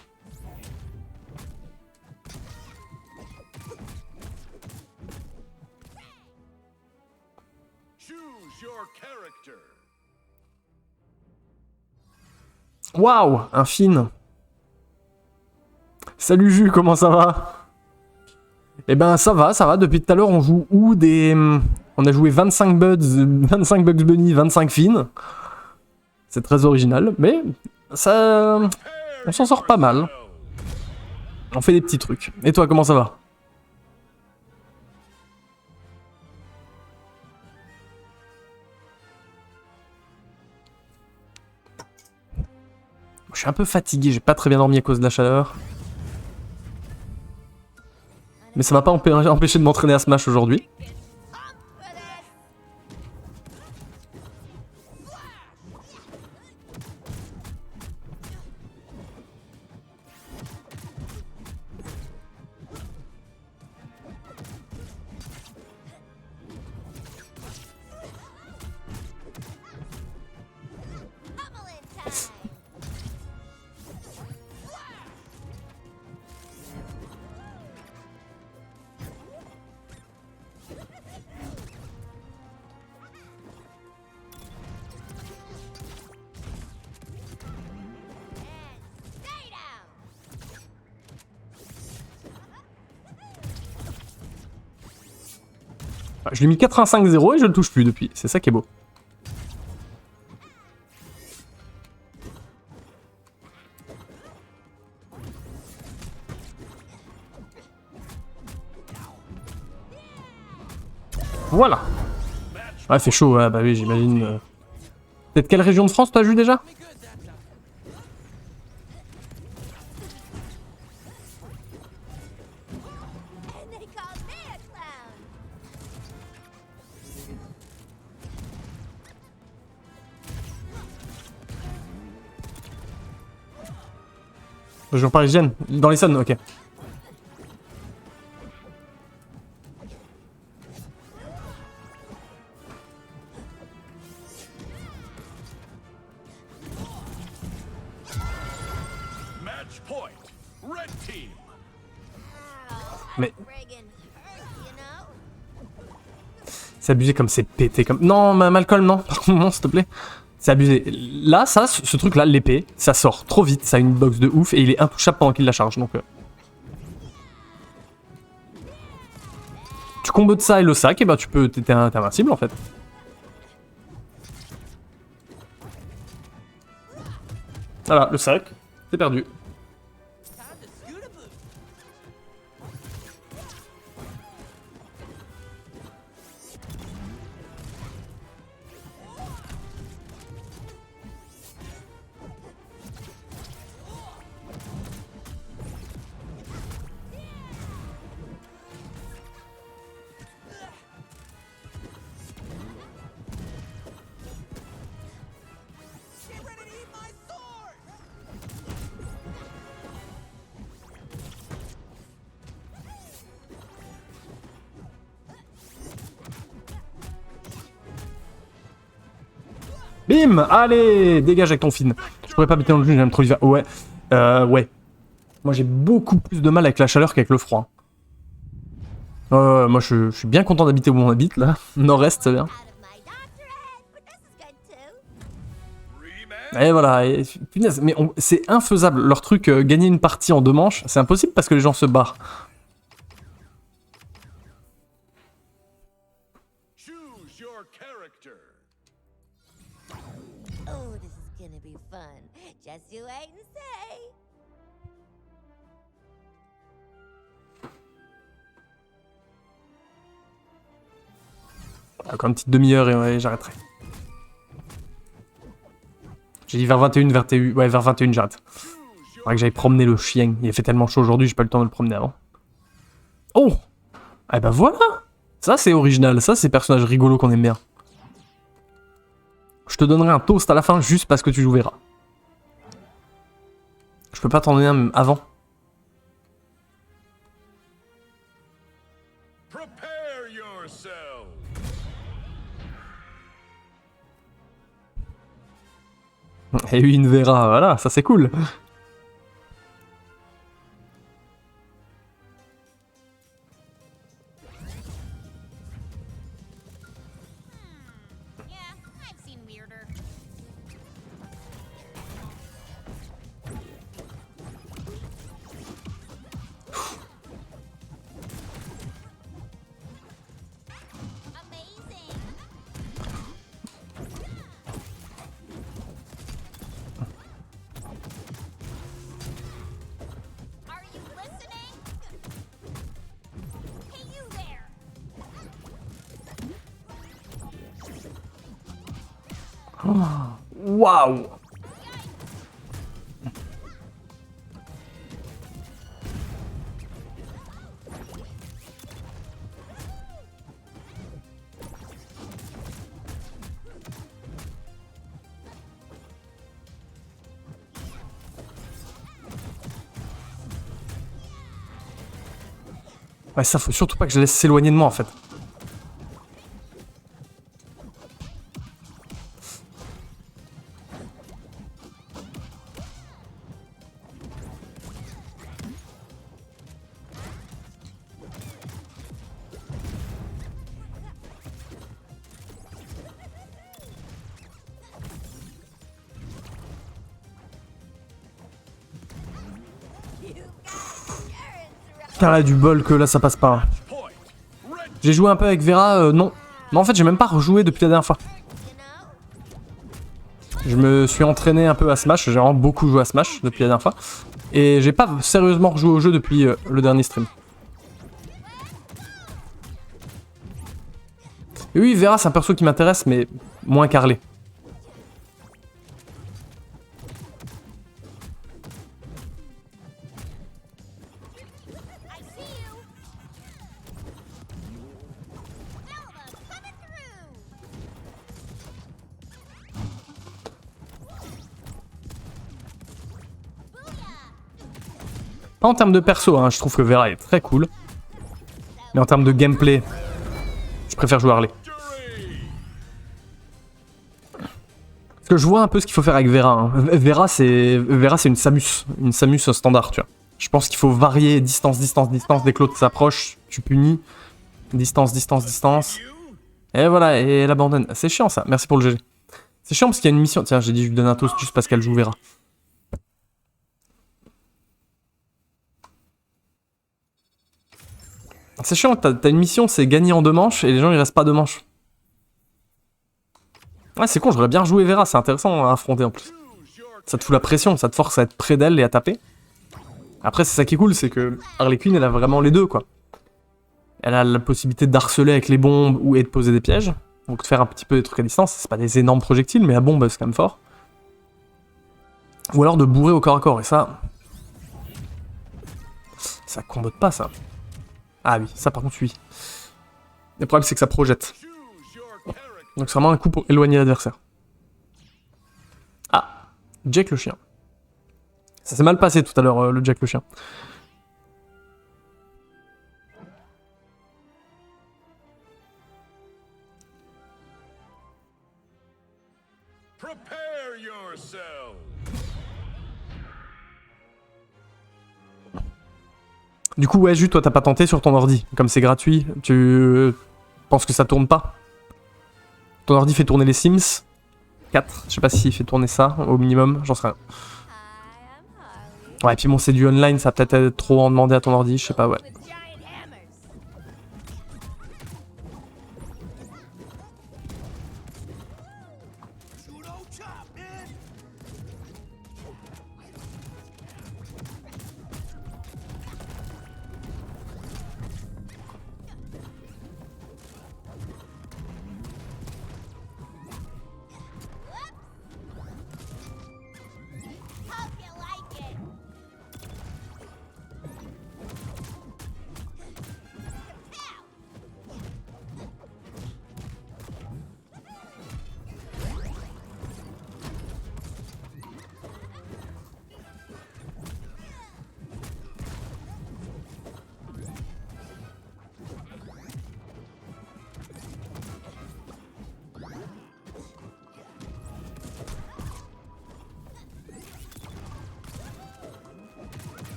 Choose your character. Waouh, un fin. Salut Jus, comment ça va? Eh ben ça va, depuis tout à l'heure on joue où des... On a joué 25 Bugs Bunny, 25 Finn. C'est très original, mais ça... On s'en sort pas mal. On fait des petits trucs. Et toi, comment ça va? Je suis un peu fatigué, j'ai pas très bien dormi à cause de la chaleur. Mais ça m'a pas empêché de m'entraîner à Smash aujourd'hui. Pummeling time. Stay down. Je lui ai mis 85-0 et je le touche plus depuis. C'est ça qui est beau. Voilà. Ouais, fait chaud, ouais, bah oui, j'imagine. Peut-être quelle région de France t'as joué déjà? And they called me a clown. Région parisienne, dans les Essonnes, ok. Match point. Red team. Mais Friggin' hurt, you know? c'est abusé comme c'est pété comme... Non, Malcolm, non, par contre, non, s'il te plaît. C'est abusé. Là, ça, ce truc-là, l'épée, ça sort trop vite, ça a une box de ouf, et il est intouchable pendant qu'il la charge, donc... Tu combos de ça et le sac, et bah tu peux... T'es invincible, en fait. Voilà, le sac, c'est perdu. Bim! Allez! Dégage avec ton fin. Je pourrais pas habiter dans le jeu, j'aime trop l'hiver. Ouais. Ouais. Moi j'ai beaucoup plus de mal avec la chaleur qu'avec le froid. Moi je suis bien content d'habiter où on habite là. Nord-Est, c'est bien. Out of my doctorate, but this is good too. Et voilà, et, punaise, mais c'est infaisable. Leur truc, gagner une partie en 2 manches, c'est impossible parce que les gens se barrent. Choose your character. Oh, this is gonna be fun. Just you wait and see. Encore une petite demi-heure et ouais, j'arrêterai. J'ai dit vers 21, ouais, vers 21 j'arrête. Faudrait que j'aille promener le chien. Il a fait tellement chaud aujourd'hui, j'ai pas eu le temps de le promener avant. Oh! Eh ben voilà! Ça c'est original, ça c'est personnage rigolo qu'on aime bien. Je te donnerai un toast à la fin juste parce que tu joues Vera. Je peux pas t'en donner un même avant. Prepare yourself. Et une Vera, voilà, ça c'est cool. Yeah, I've seen weirder. Amazing. Are you listening? Hey, you there. Waouh! Ouais, ça faut surtout pas que je laisse s'éloigner de moi en fait. Putain là du bol que là ça passe pas. Point. Red J'ai joué un peu avec Vera, non. Mais en fait j'ai même pas rejoué depuis la dernière fois. Je me suis entraîné un peu à Smash, j'ai vraiment beaucoup joué à Smash depuis la dernière fois. Et j'ai pas sérieusement rejoué au jeu depuis le dernier stream. Et oui, Vera c'est un perso qui m'intéresse mais moins carrelé. I see you. Velva, coming through. Pas en termes de perso, hein, je trouve que Vera est très cool. Mais en termes de gameplay, je préfère jouer Harley. victory. Parce que je vois un peu ce qu'il faut faire avec Vera. Hein. Vera c'est une Samus standard, tu vois. Je pense qu'il faut varier distance, distance, distance. Dès que l'autre s'approche, tu punis. Distance, distance, distance. You. Et voilà, et elle abandonne. C'est chiant ça, merci pour le GG. C'est chiant parce qu'il y a une mission. Tiens, j'ai dit je lui donne un toast juste parce qu'elle joue Vera. C'est chiant, t'as une mission, c'est gagner en 2 manches et les gens ils restent pas 2 manches. Ouais, c'est con, j'aurais bien joué Vera, c'est intéressant à affronter en plus. Choose your Ça te fout la pression, ça te force à être près d'elle et à taper. Après, c'est ça qui est cool, c'est que Harley Quinn, elle a vraiment les deux, quoi. Elle a la possibilité d'harceler avec les bombes ou et de poser des pièges. Donc de faire un petit peu des trucs à distance, c'est pas des énormes projectiles, mais la bombe, c'est quand même fort. Ou alors de bourrer au corps à corps, et ça... Ça combote pas, ça. Ah oui, ça par contre, oui. Le problème, c'est que ça projette. choose your character. Donc c'est vraiment un coup pour éloigner l'adversaire. Ah, Jack le chien. Ça s'est mal passé tout à l'heure, le Jack le chien. Prepare yourself. Du coup, ouais, Jus, toi, t'as pas tenté sur ton ordi. Comme c'est gratuit, tu penses que ça tourne pas? Ton ordi fait tourner les Sims. 4. Je sais pas s'il fait tourner ça au minimum, j'en sais rien. Hi, I'm Harley. Ouais, et puis bon, c'est du online, ça va peut-être être trop en demander à ton ordi, je sais pas, ouais. With giant hammers. Hope you like it.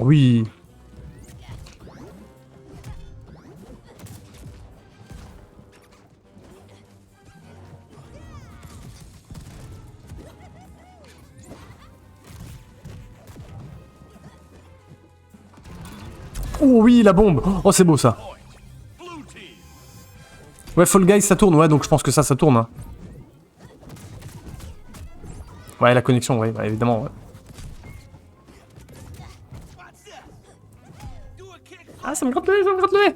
Oui. Oh oui, la bombe. Oh, c'est beau ça. Blue team. Ouais, Fall Guys, ça tourne, ouais, donc je pense que ça tourne. Hein. Ouais, la connexion, ouais, bah, évidemment, ouais. Ah, ça me gratte le nez, ça me gratte le nez.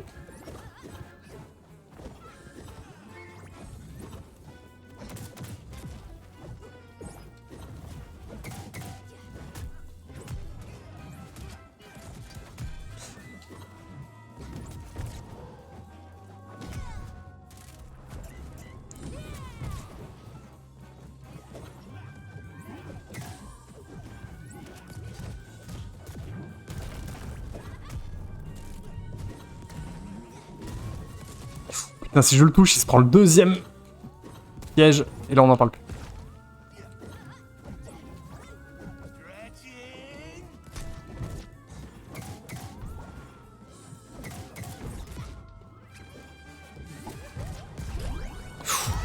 Putain, si je le touche, il se prend le deuxième piège. Et là, on n'en parle plus.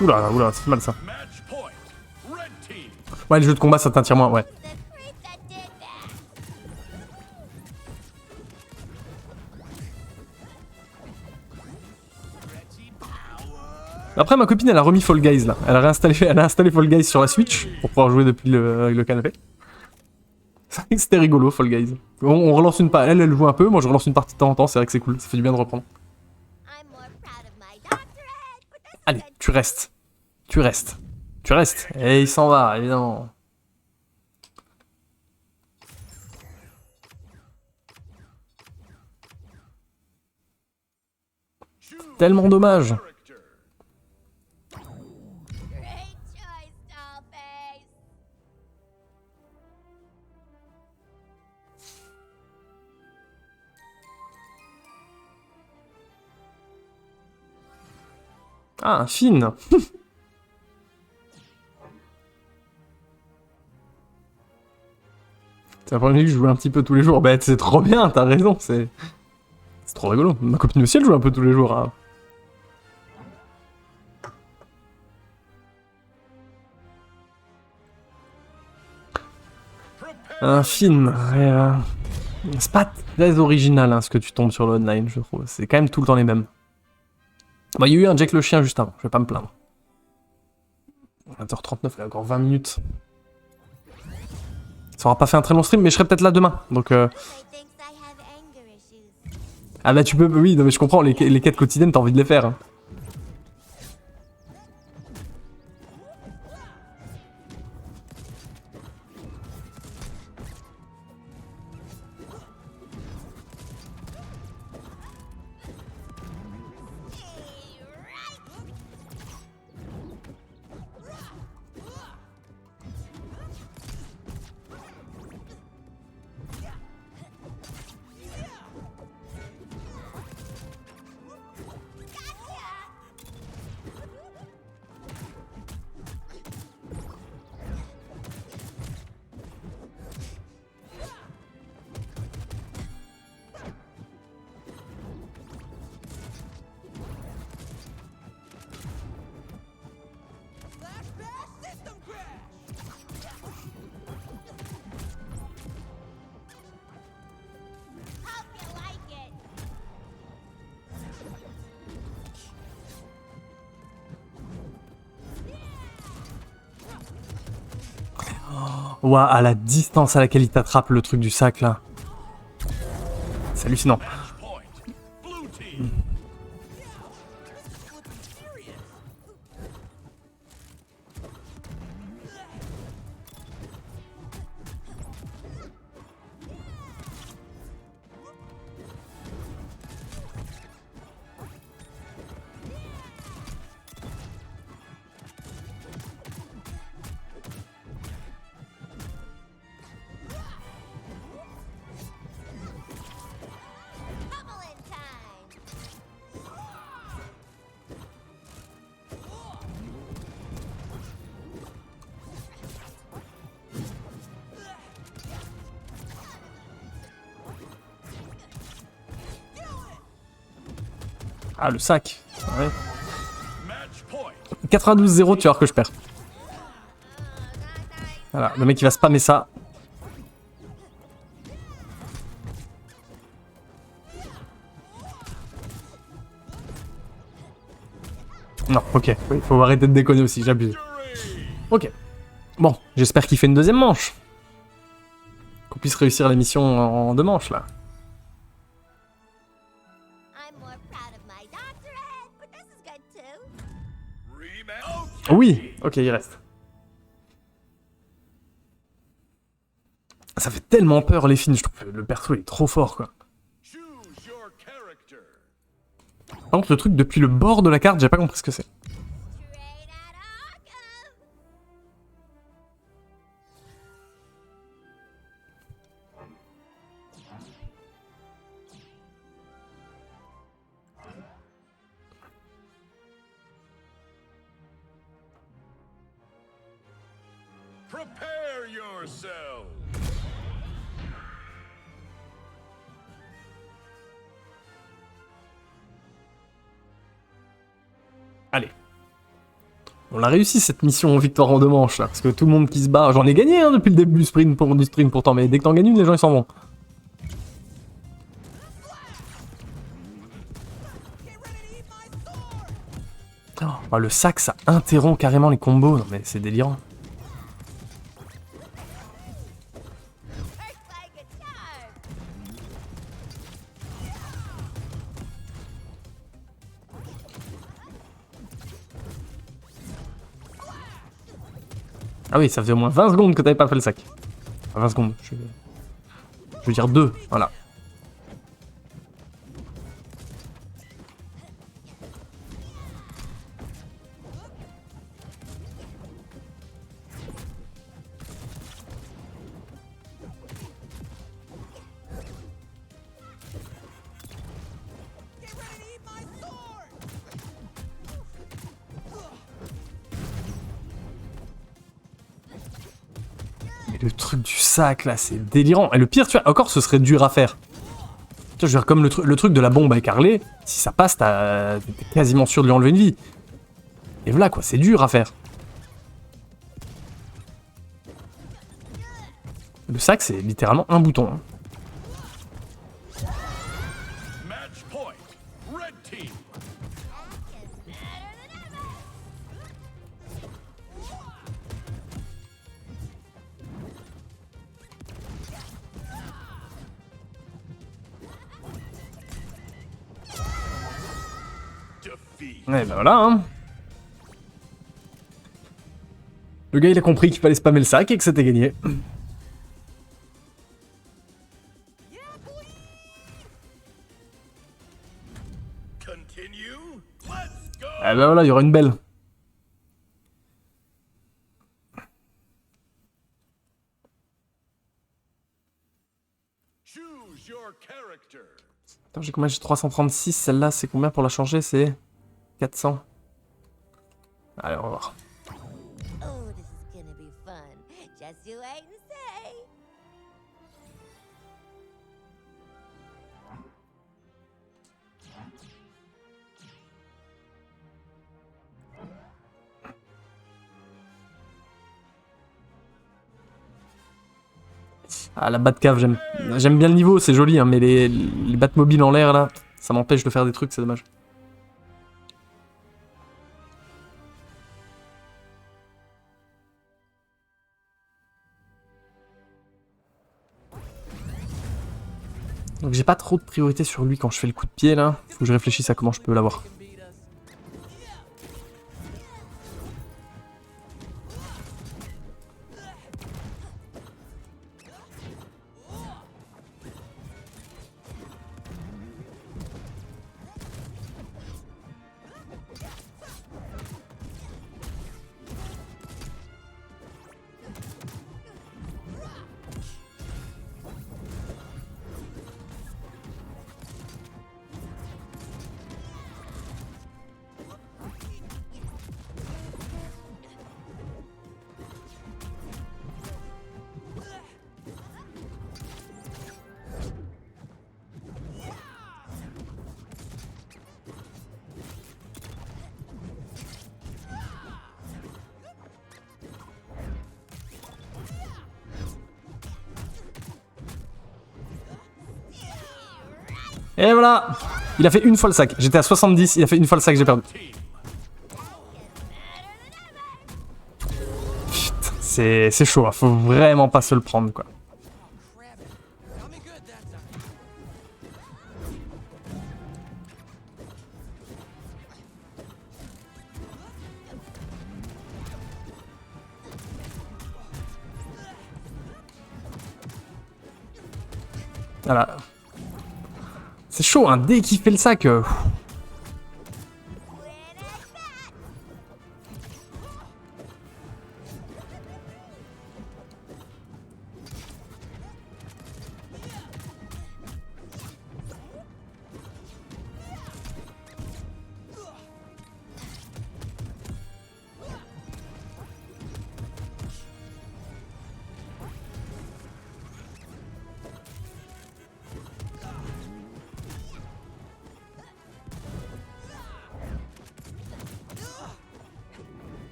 Oula, oula, c'est mal ça. Match point. Red team. Ouais, les jeux de combat, ça t'attire moins, ouais. The creep that did that. Après, ma copine, elle a remis Fall Guys, là. Elle a installé Fall Guys sur la Switch pour pouvoir jouer depuis le canapé. C'est vrai que c'était rigolo, Fall Guys. On relance une partie. Elle joue un peu, moi je relance une partie de temps en temps, c'est vrai que c'est cool, ça fait du bien de reprendre. I'm more proud of my doctorate, but that's Allez, tu restes. Tu restes. Tu restes. Et il s'en va, évidemment. Tellement dommage. Character. great choice, Dollface. Ah, un Finn. C'est la première fois que je joue un petit peu tous les jours. Bah, c'est trop bien, t'as raison, c'est trop rigolo. Ma copine aussi, elle joue un peu tous les jours. Hein. Un film, ouais, c'est pas très original hein, ce que tu tombes sur le online, je trouve. C'est quand même tout le temps les mêmes. Bah, il y a eu un Jack le chien juste avant, je vais pas me plaindre. 20h39, il y a encore 20 minutes. Ça aura pas fait un très long stream, mais je serai peut-être là demain. Donc, Clay thinks I have anger issues. ah bah tu peux, oui, non, mais je comprends, les quêtes quotidiennes, t'as envie de les faire. Hein. Ouah, à la distance à laquelle il t'attrape le truc du sac là. C'est hallucinant. Match point. Blue team. Pummeling time. Ah, le sac. Ouais. Match point. 92-0, tu vas voir que je perds. Voilà, le mec il va spammer ça. Non, ok. Oui, faut arrêter de déconner aussi, j'abuse. Victory. Ok. Bon, j'espère qu'il fait une deuxième manche. Qu'on puisse réussir la mission en 2 manches là. I'm more proud of my doctorate, but this is good too. Rematch. Oui, ok, il reste. Ça fait tellement peur les films, je trouve que le perso il est trop fort quoi. Choose your character. Par contre le truc depuis le bord de la carte, j'ai pas compris ce que c'est. Straight out Arkham. Prepare yourself. Allez. On l'a réussi cette mission victoire en 2 manches là, parce que tout le monde qui se bat, j'en ai gagné hein, depuis le début du sprint pourtant, mais dès que t'en gagnes une, les gens ils s'en vont. Oh, le sac ça interrompt carrément les combos, non mais c'est délirant. Works like a charm. Ah oui, ça faisait au moins 20 secondes que t'avais pas fait le sac. Enfin, 20 secondes, je veux dire 2, voilà. Mais le truc du sac là, c'est délirant. Et le pire, tu vois, encore ce serait dur à faire. Tu vois, je veux dire, comme le truc de la bombe avec Harley, si ça passe, t'es quasiment sûr de lui enlever une vie. Et voilà quoi, c'est dur à faire. Le sac, c'est littéralement un bouton. Hein. Match point. Red team. Defeat. Ouais, bah voilà, hein. Le gars, il a compris qu'il fallait spammer le sac et que c'était gagné. Continue. Let's go. Ah bah voilà, il y aura une belle. Choose your character. Attends, j'ai combien? J'ai 336, celle-là, c'est combien pour la changer? C'est 400. Allez, on va voir. Oh, this is gonna be fun. Just you wait and see. Ah, la Batcave, j'aime bien le niveau, c'est joli, hein, mais les Batmobiles en l'air, là, ça m'empêche de faire des trucs, c'est dommage. Donc j'ai pas trop de priorité sur lui quand je fais le coup de pied là. Faut que je réfléchisse à comment je peux l'avoir. Et voilà. Il a fait une fois le sac. J'étais à 70, il a fait une fois le sac, j'ai perdu. Putain, c'est chaud, hein. Faut vraiment pas se le prendre, quoi. Voilà. C'est chaud, hein, dès qu'il fait le sac.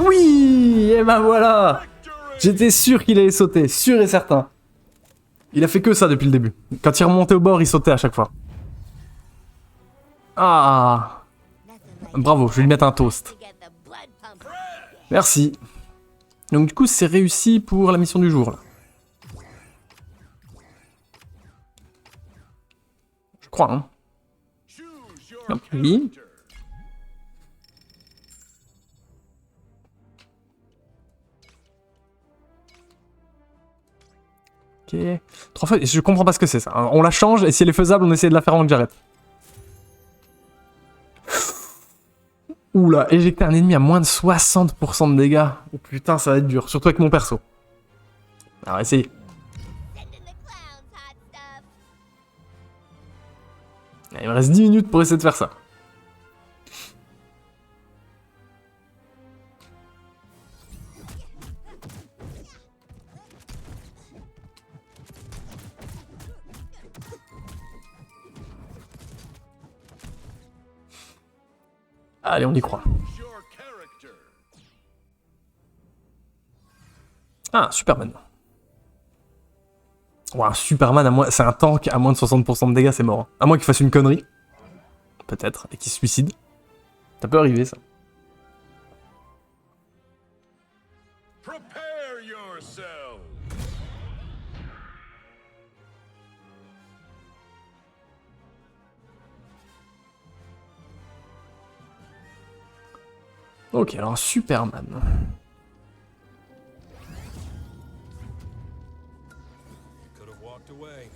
Oui, et ben voilà. J'étais sûr qu'il allait sauter, sûr et certain. Il a fait que ça depuis le début. Quand il remontait au bord, il sautait à chaque fois. Ah, bravo, je vais lui mettre un toast. To get the blood pumping. Merci. Donc du coup, c'est réussi pour la mission du jour, là. Je crois, hein. Choose your Hop, oui. character. Ok. 3 fois, je comprends pas ce que c'est ça. On la change et si elle est faisable, on essaie de la faire avant que j'arrête. Oula, éjecter un ennemi à moins de 60% de dégâts. Oh putain, ça va être dur, surtout avec mon perso. Alors essayez. Sending the clowns hot stuff. Il me reste 10 minutes pour essayer de faire ça. Allez, on y croit. Choose your character. Ah, Superman. Ouah, Superman, à moins... c'est un tank à moins de 60% de dégâts, c'est mort. À moins qu'il fasse une connerie. Peut-être, et qu'il se suicide. Ça peut arriver, ça. Prepare yourself. Ok, alors Superman. Could have walked away.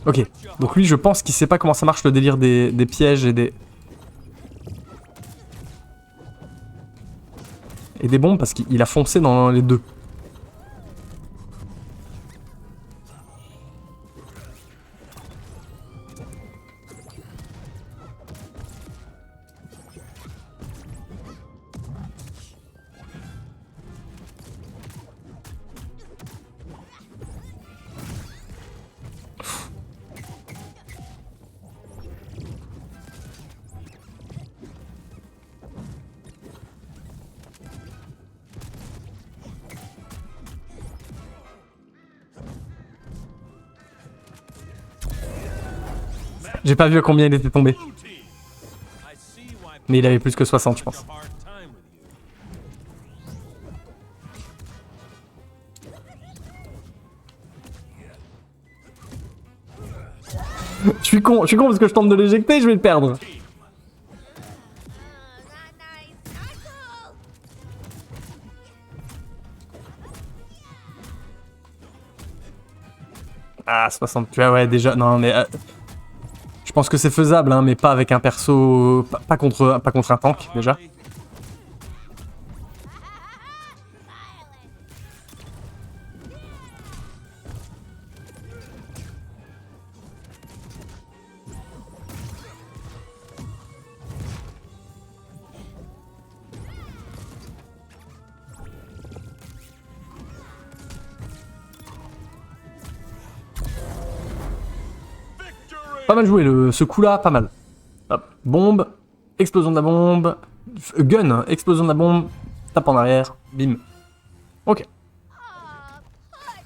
Ok, donc lui, je pense qu'il sait pas comment ça marche le délire des pièges et des... Et des bombes parce qu'il a foncé dans les deux. J'ai pas vu à combien il était tombé. Blue team. I see why Mais il avait plus que 60, je people pense. have a hard time with you. Je suis con parce que je tente de l'éjecter, je vais le perdre. Not nice. Not cool. Ah, 60, tu vois, ouais, déjà, non, mais... je pense que c'est faisable, hein, mais pas avec un perso... Pas contre un tank, déjà. Harley, Pas mal joué, ce coup-là, pas mal. Hop, bombe, explosion de la bombe, gun, hein, explosion de la bombe, tape en arrière, bim. Ok. Aw, Puddin'.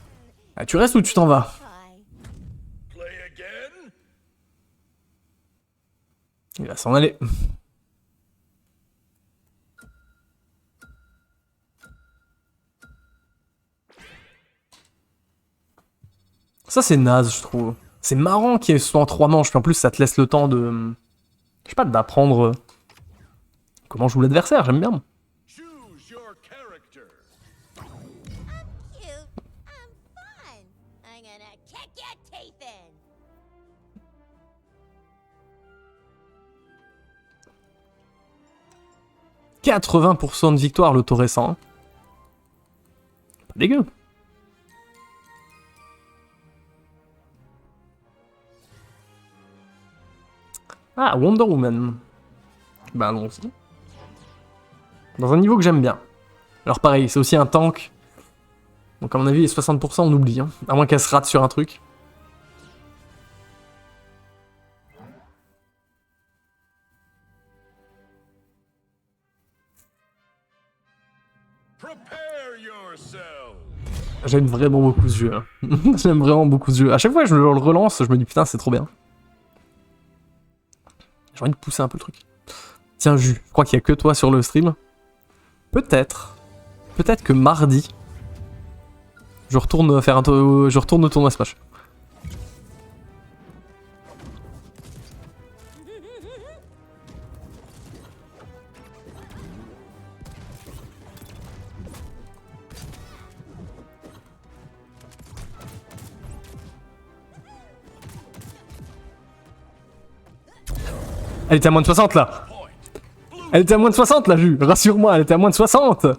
Ah, tu restes ou tu t'en vas? Bye. play again? Il va s'en aller. Ça, c'est naze, je trouve. C'est marrant qu'il soit en 3 manches, puis en plus, ça te laisse le temps de... Je sais pas, d'apprendre comment joue l'adversaire, j'aime bien. Choose your character. Cute. I'm fun. I'm gonna kick your teeth in. « 80% de victoire, l'auto récent. Pas dégueu. Ah, Wonder Woman. Bah allons-y. Dans un niveau que j'aime bien. Alors pareil, c'est aussi un tank. Donc à mon avis, les 60% on oublie. Hein. À moins qu'elle se rate sur un truc. Prepare yourself. J'aime vraiment beaucoup ce jeu. Hein. J'aime vraiment beaucoup ce jeu. À chaque fois que je le relance, je me dis putain, c'est trop bien. J'ai envie de pousser un peu le truc. Tiens, Jus, je crois qu'il y a que toi sur le stream. Peut-être que mardi, je retourne faire je retourne au tournoi Smash. Elle était à moins de 60 là. Elle était à moins de 60 là, Jus. Rassure-moi, elle était à moins de 60. Sure.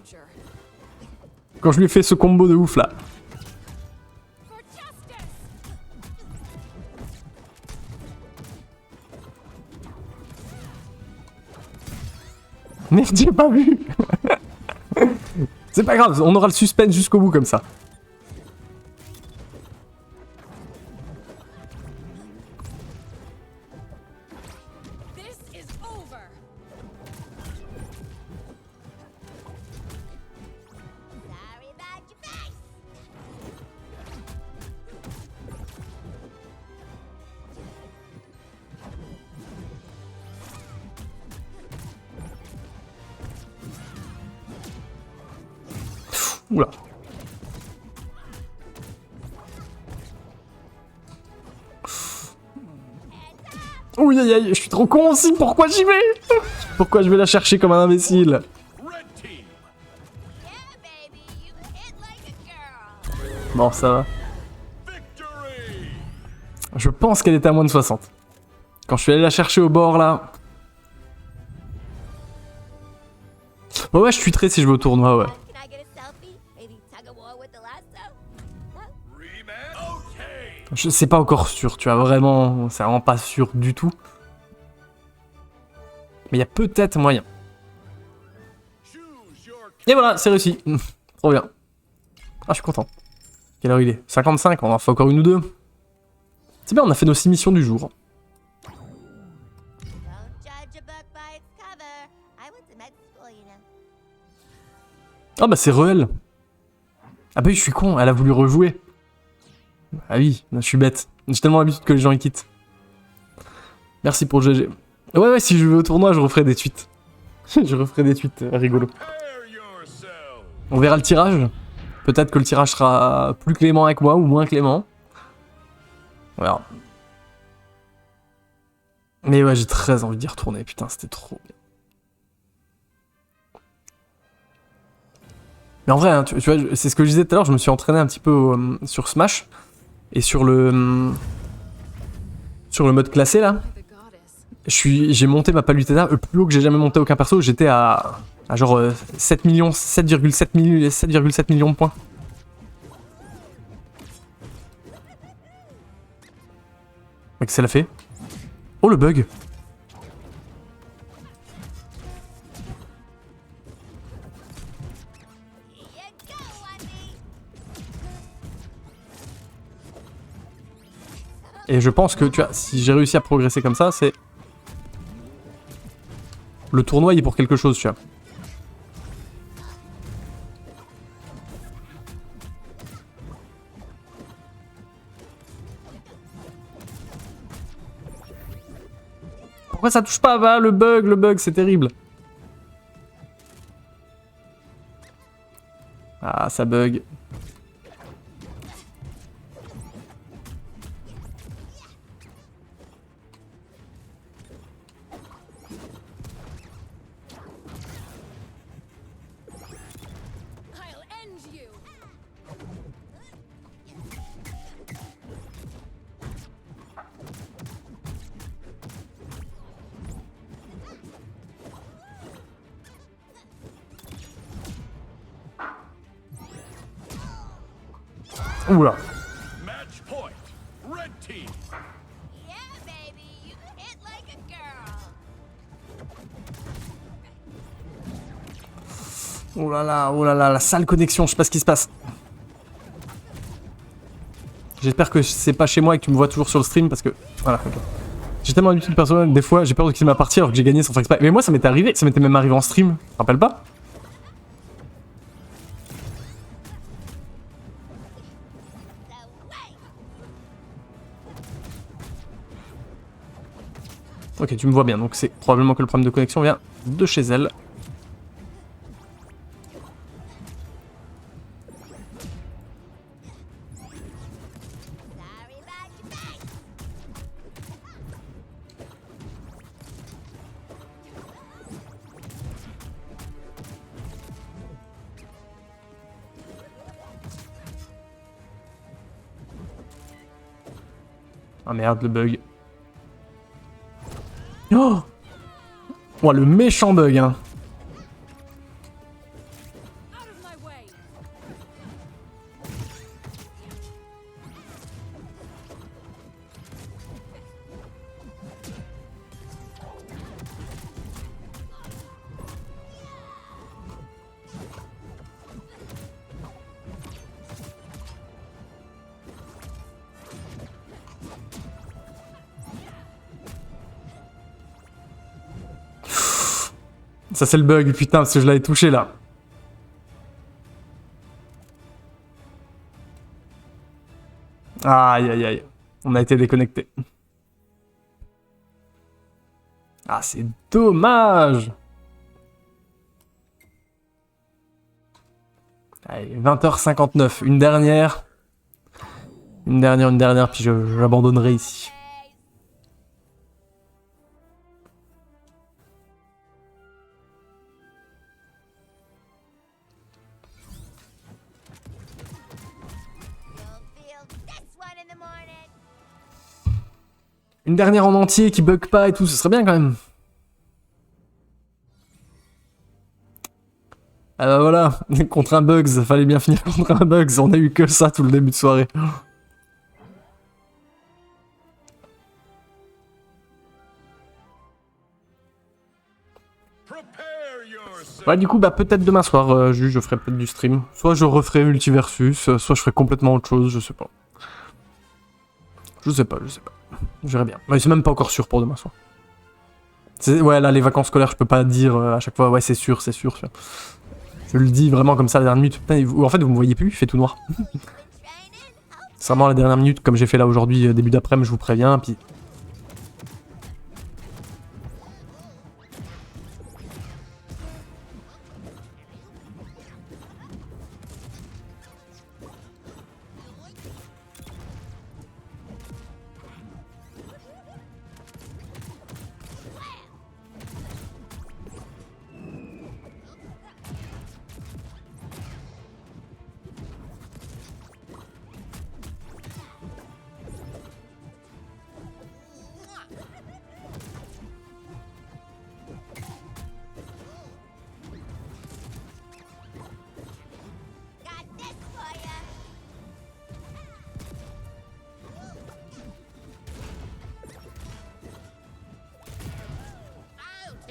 Quand je lui ai fait ce combo de ouf là. For justice! Merde, j'ai pas vu. C'est pas grave, on aura le suspense jusqu'au bout comme ça. This is over! Sorry about your face. Oula. Oui, aïe, aïe, je suis trop con aussi, pourquoi j'y vais? Pourquoi je vais la chercher comme un imbécile? Red team. Yeah, baby. You hit like a girl. Bon, ça va. Victory. Je pense qu'elle était à moins de 60. Quand je suis allé la chercher au bord là. Ouais, je suis si je vais au tournoi, ouais. Can I get a selfie? Maybe tug of war with the lasso? Rematch. Okay. Je sais pas encore sûr, tu vois, vraiment, c'est vraiment pas sûr du tout. Mais il y a peut-être moyen. Choose your Et voilà, c'est réussi. Trop bien. Ah, je suis content. Quelle heure il est? 55, on en fait encore une ou deux. C'est bien, on a fait nos 6 missions du jour. Don't judge a book by its cover. I went to med school, you know. Ah bah c'est Reuel. Ah bah oui, je suis con, elle a voulu rejouer. Ah oui, je suis bête. J'ai tellement l'habitude que les gens y quittent. Merci pour le GG. Ouais, si je vais au tournoi, je referai des tweets. Je referai des tweets rigolos. Prepare yourself. On verra le tirage. Peut-être que le tirage sera plus clément avec moi ou moins clément. On verra. Mais ouais, j'ai très envie d'y retourner. Putain, c'était trop bien. Mais en vrai, hein, tu vois, c'est ce que je disais tout à l'heure, je me suis entraîné un petit peu sur Smash. Et sur le mode classé, là. The goddess. J'ai monté ma Palutena le plus haut que j'ai jamais monté aucun perso. J'étais à genre 7 millions, 7,7 millions de points. Qu'est-ce que ça l'a fait? Oh le bug! Here you go, Wendy. Et je pense que, tu vois, si j'ai réussi à progresser comme ça, c'est... Le tournoi, il est pour quelque chose, tu vois. Pourquoi ça touche pas? Bah, le bug, c'est terrible. Ah, ça bug. I'll end you. Oula. Match point. Red team. Yeah, baby, you hit like a girl. Oh là là, la sale connexion, je sais pas ce qui se passe. J'espère que c'est pas chez moi et que tu me vois toujours sur le stream parce que... Voilà, ok. J'ai tellement d'habitude personnelle, des fois j'ai peur de quitter ma partie alors que j'ai gagné sans faire exprès. Mais moi ça m'était arrivé, ça m'était même arrivé en stream, tu te rappelles pas? Ok, tu me vois bien, donc c'est probablement que le problème de connexion vient de chez elle. Sorry about your face. Ah merde, le bug. Oh, oh le méchant bug, hein. Out of my way. Ça c'est le bug, putain, parce que je l'avais touché là. Aïe aïe aïe. On a été déconnecté. Ah, c'est dommage. Allez, 20h59. Une dernière. Une dernière, puis j'abandonnerai ici. You'll feel this one in the morning. Une dernière en entier qui bug pas et tout, ce serait bien quand même. Ah bah voilà, contre un bugs, fallait bien finir contre un bugs, on a eu que ça tout le début de soirée. Prepare yourself. Ouais, du coup, bah peut-être demain soir, je ferai peut-être du stream. Soit je referai Multiversus, soit je ferai complètement autre chose, je sais pas. Je sais pas. Je verrai bien. Mais c'est même pas encore sûr pour demain soir. Ouais, là, les vacances scolaires, je peux pas dire à chaque fois, ouais, c'est sûr. Je le dis vraiment comme ça la dernière minute. Putain, en fait, vous me voyez plus, il fait tout noir. Training? C'est vraiment la dernière minute, comme j'ai fait là aujourd'hui, début d'après-midi, je vous préviens, puis...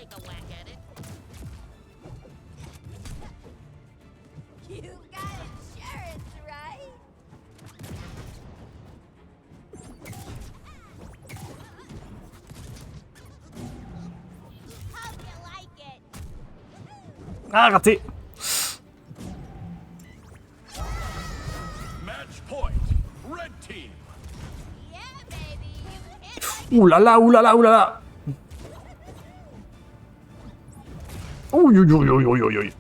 take a whack at it. You got insurance, right? Hope you like it. Ah, raté. Match point. Red team. Yeah, baby. You hit like Ouh là là, ouh là là, ouh là là. Ouh, ouh, ouh, ouh, ouh, ouh, ouh.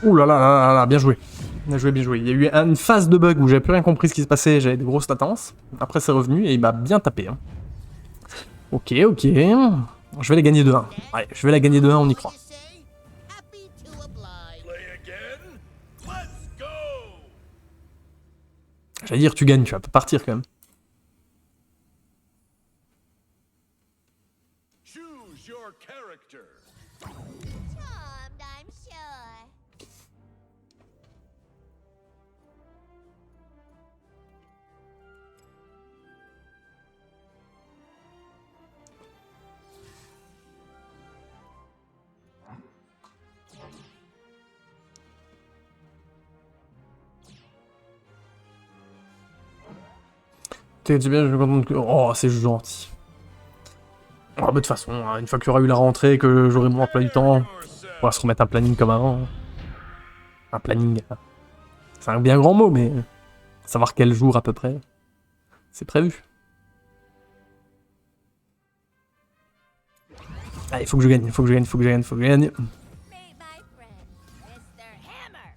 Ouh là là là là là, bien joué. Bien joué, bien joué. Il y a eu une phase de bug où j'avais plus rien compris ce qui se passait, j'avais des grosses latences. Après c'est revenu et il m'a bien tapé. Hein. Ok, ok. Je vais la gagner 2-1. Ouais, je vais la gagner 2-1, on y croit. You say? Happy to oblige. Play again. Let's go. J'allais dire, tu gagnes, tu vas pas partir quand même. Choose your character. charmed, I'm sure. T'es bien, je me contente que... Oh, c'est gentil. Oh, bah, de toute façon, hein, une fois qu'il y aura eu la rentrée, que j'aurai mon emploi du temps, on pourra se remettre un planning comme avant. Un planning. C'est un bien grand mot, mais savoir quel jour à peu près, c'est prévu. Allez, faut que je gagne, faut que je gagne, faut que je gagne, faut que je gagne. Meet my friend, Mr. Hammer.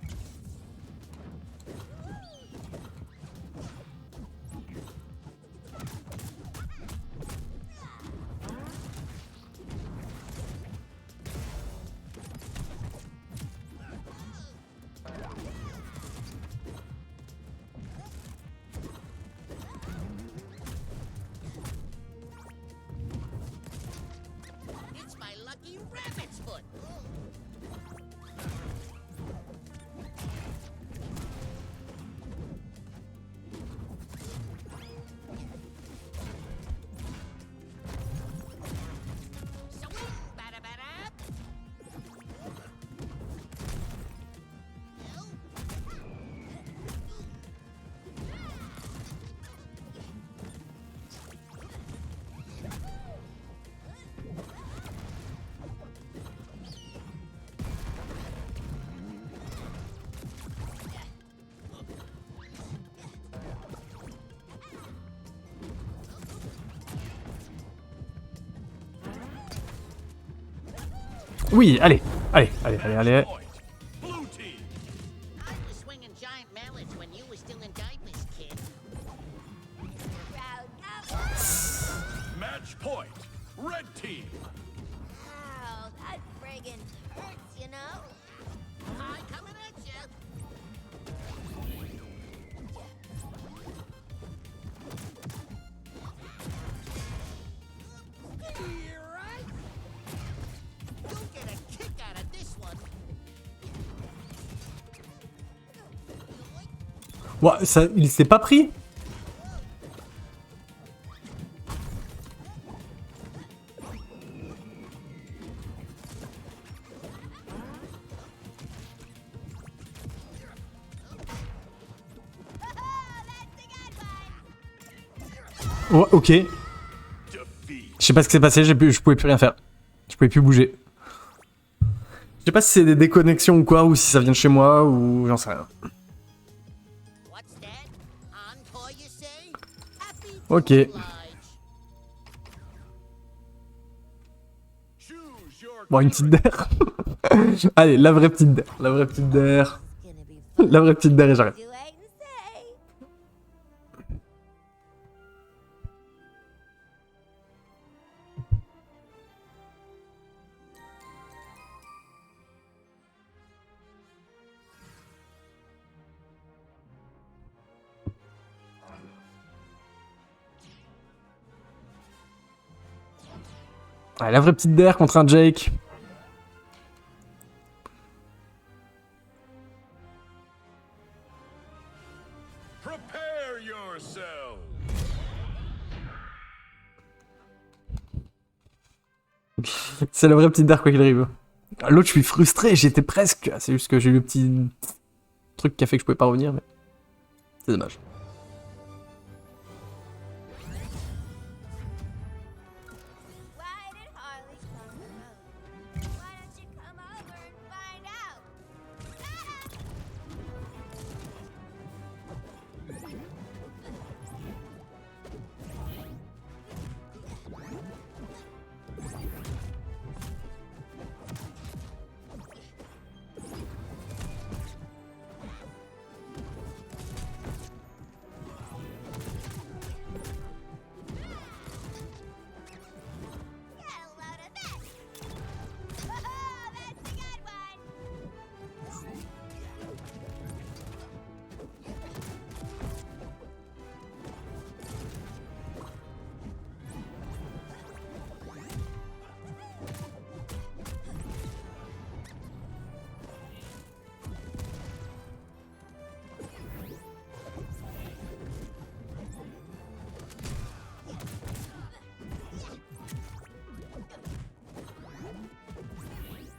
It's my lucky rabbit's foot. Swing, bada-bada. Oui, allez, allez, allez, allez, allez. Point. Blue team. I was swinging giant mallets when you were still in diapers, kid. Proud go. Match point. Red team. Ow, that friggin' hurts, you know? Hi, coming at you. Right? You'll get a kick out of this one. Ouais, ça, il s'est pas pris. Ouais, ok. Defeat. Je sais pas ce qui s'est passé, je pouvais plus rien faire. Je pouvais plus bouger. Je sais pas si c'est des déconnexions ou quoi, ou si ça vient de chez moi, ou j'en sais rien. What's that? Encore, you say? Happy to Ok. oblige. Choose Choose your Bon, une petite d'air. Allez, la vraie petite d'air. La vraie petite d'air. It's gonna be fun La vraie petite d'air et j'arrête. to wait and see. Allez, la vraie petite d'air contre un Jake. Prepare yourself. C'est la vraie petite d'air quoi qu'il arrive. L'autre, je suis frustré, j'étais presque. C'est juste que j'ai eu le petit truc qui a fait que je pouvais pas revenir, mais c'est dommage. Why did Harley cross the road? Why don't you come over and find out? Get a load of this! Oh, that's a good one!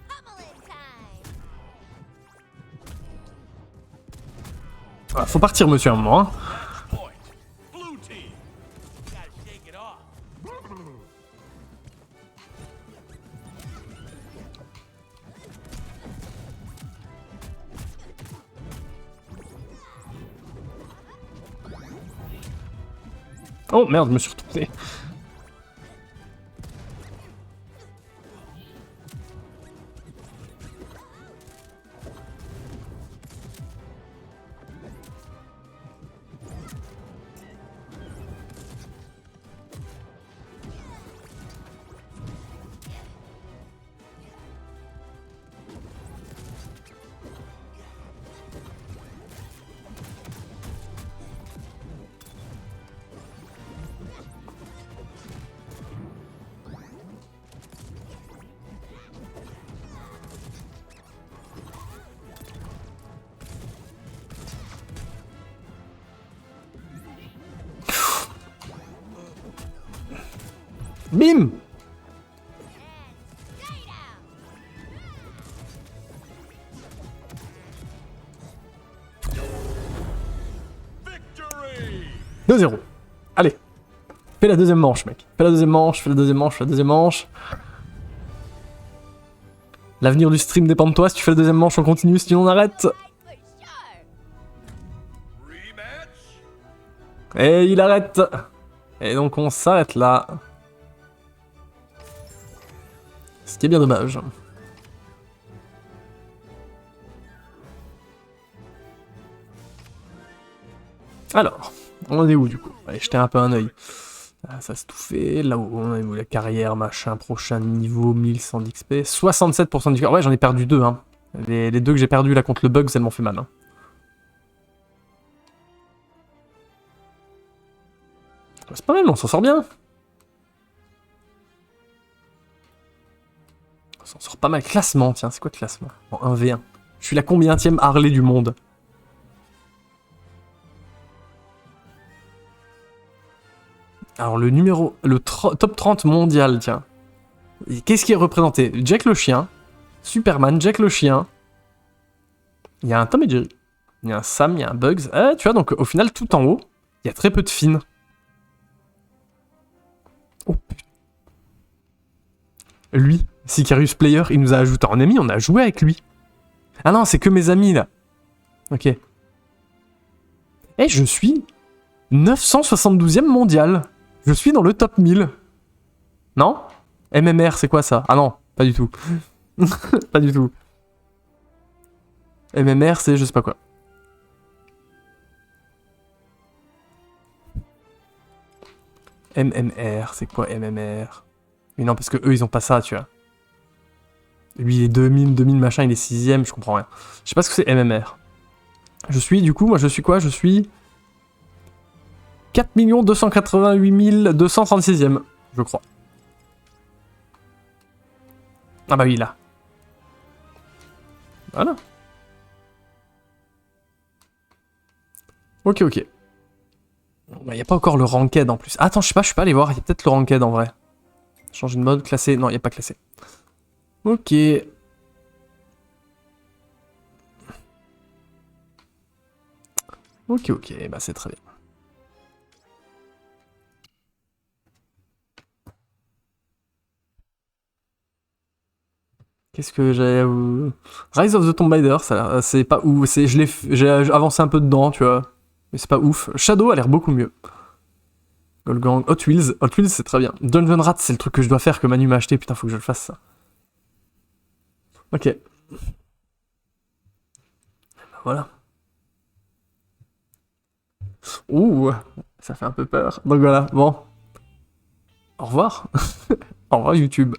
Pummeling time! Ah, faut partir, monsieur, à un moment. Hein. Point. Blue team. Gotta shake it off. Oh merde, je me suis retourné. Bim! Stay down! 2-0. Allez. Fais la deuxième manche, mec. Fais la deuxième manche, fais la deuxième manche, fais la deuxième manche. L'avenir du stream dépend de toi. Si tu fais la deuxième manche, on continue. Sinon, on arrête. For sure! Rematch. Et il arrête. Et donc, on s'arrête là. Ce qui est bien dommage. Alors, on est où du coup? Allez, jeter un peu un œil. Ah, ça c'est tout fait. Là où on a eu la carrière, machin, prochain niveau, 1100 d'XP. 67% d'XP. Ouais, j'en ai perdu deux. Hein. Les deux que j'ai perdus là contre le bug, ça m'en fait mal. Hein. C'est pas mal, on s'en sort bien. On s'en sort pas mal. Classement, tiens, c'est quoi le classement? En 1v1. Je suis la combienième Harley du monde? Alors le numéro, top 30 mondial, tiens. Qu'est-ce qui est représenté? Jack le chien, Superman, Jack le chien. Il y a un Tom et Jerry. Il y a un Sam, il y a un Bugs. Ah, tu vois, donc au final, tout en haut, il y a très peu de Finn. Oh putain. Lui, Sicarius Player, il nous a ajouté en ami, on a joué avec lui. Ah non, c'est que mes amis là. Ok. Et je suis 972e mondial. Je suis dans le top 1000. Non? MMR, c'est quoi ça? Ah non, Pas du tout. Pas du tout. MMR, c'est je sais pas quoi. MMR, c'est quoi MMR? Mais non, parce que eux, ils ont pas ça, tu vois. Lui, il est 2000 machin, il est 6ème, je comprends rien. Je sais pas ce que c'est MMR. Je suis, du coup, moi je suis quoi? Je suis 4 288 236ème, je crois. Ah bah oui, là. Voilà. Ok, ok. Il n'y a pas encore le ranked en plus. Ah, attends, je sais pas, je suis pas allé voir. Il y a peut-être le ranked en vrai. Changer de mode, classé. Non, il n'y a pas classé. Ok. Ok, ok, bah c'est très bien. Qu'est-ce que j'ai... Rise of the Tomb Raider, ça, c'est pas ouf. J'ai avancé un peu dedans, tu vois. Mais c'est pas ouf. Shadow a l'air beaucoup mieux. Goldgang, Hot Wheels. Hot Wheels, c'est très bien. Dungeon Rat, c'est le truc que je dois faire, que Manu m'a acheté. Putain, faut que je le fasse, ça. Ok. Voilà. Ouh, ça fait un peu peur. Donc voilà, bon. Au revoir. Au revoir YouTube.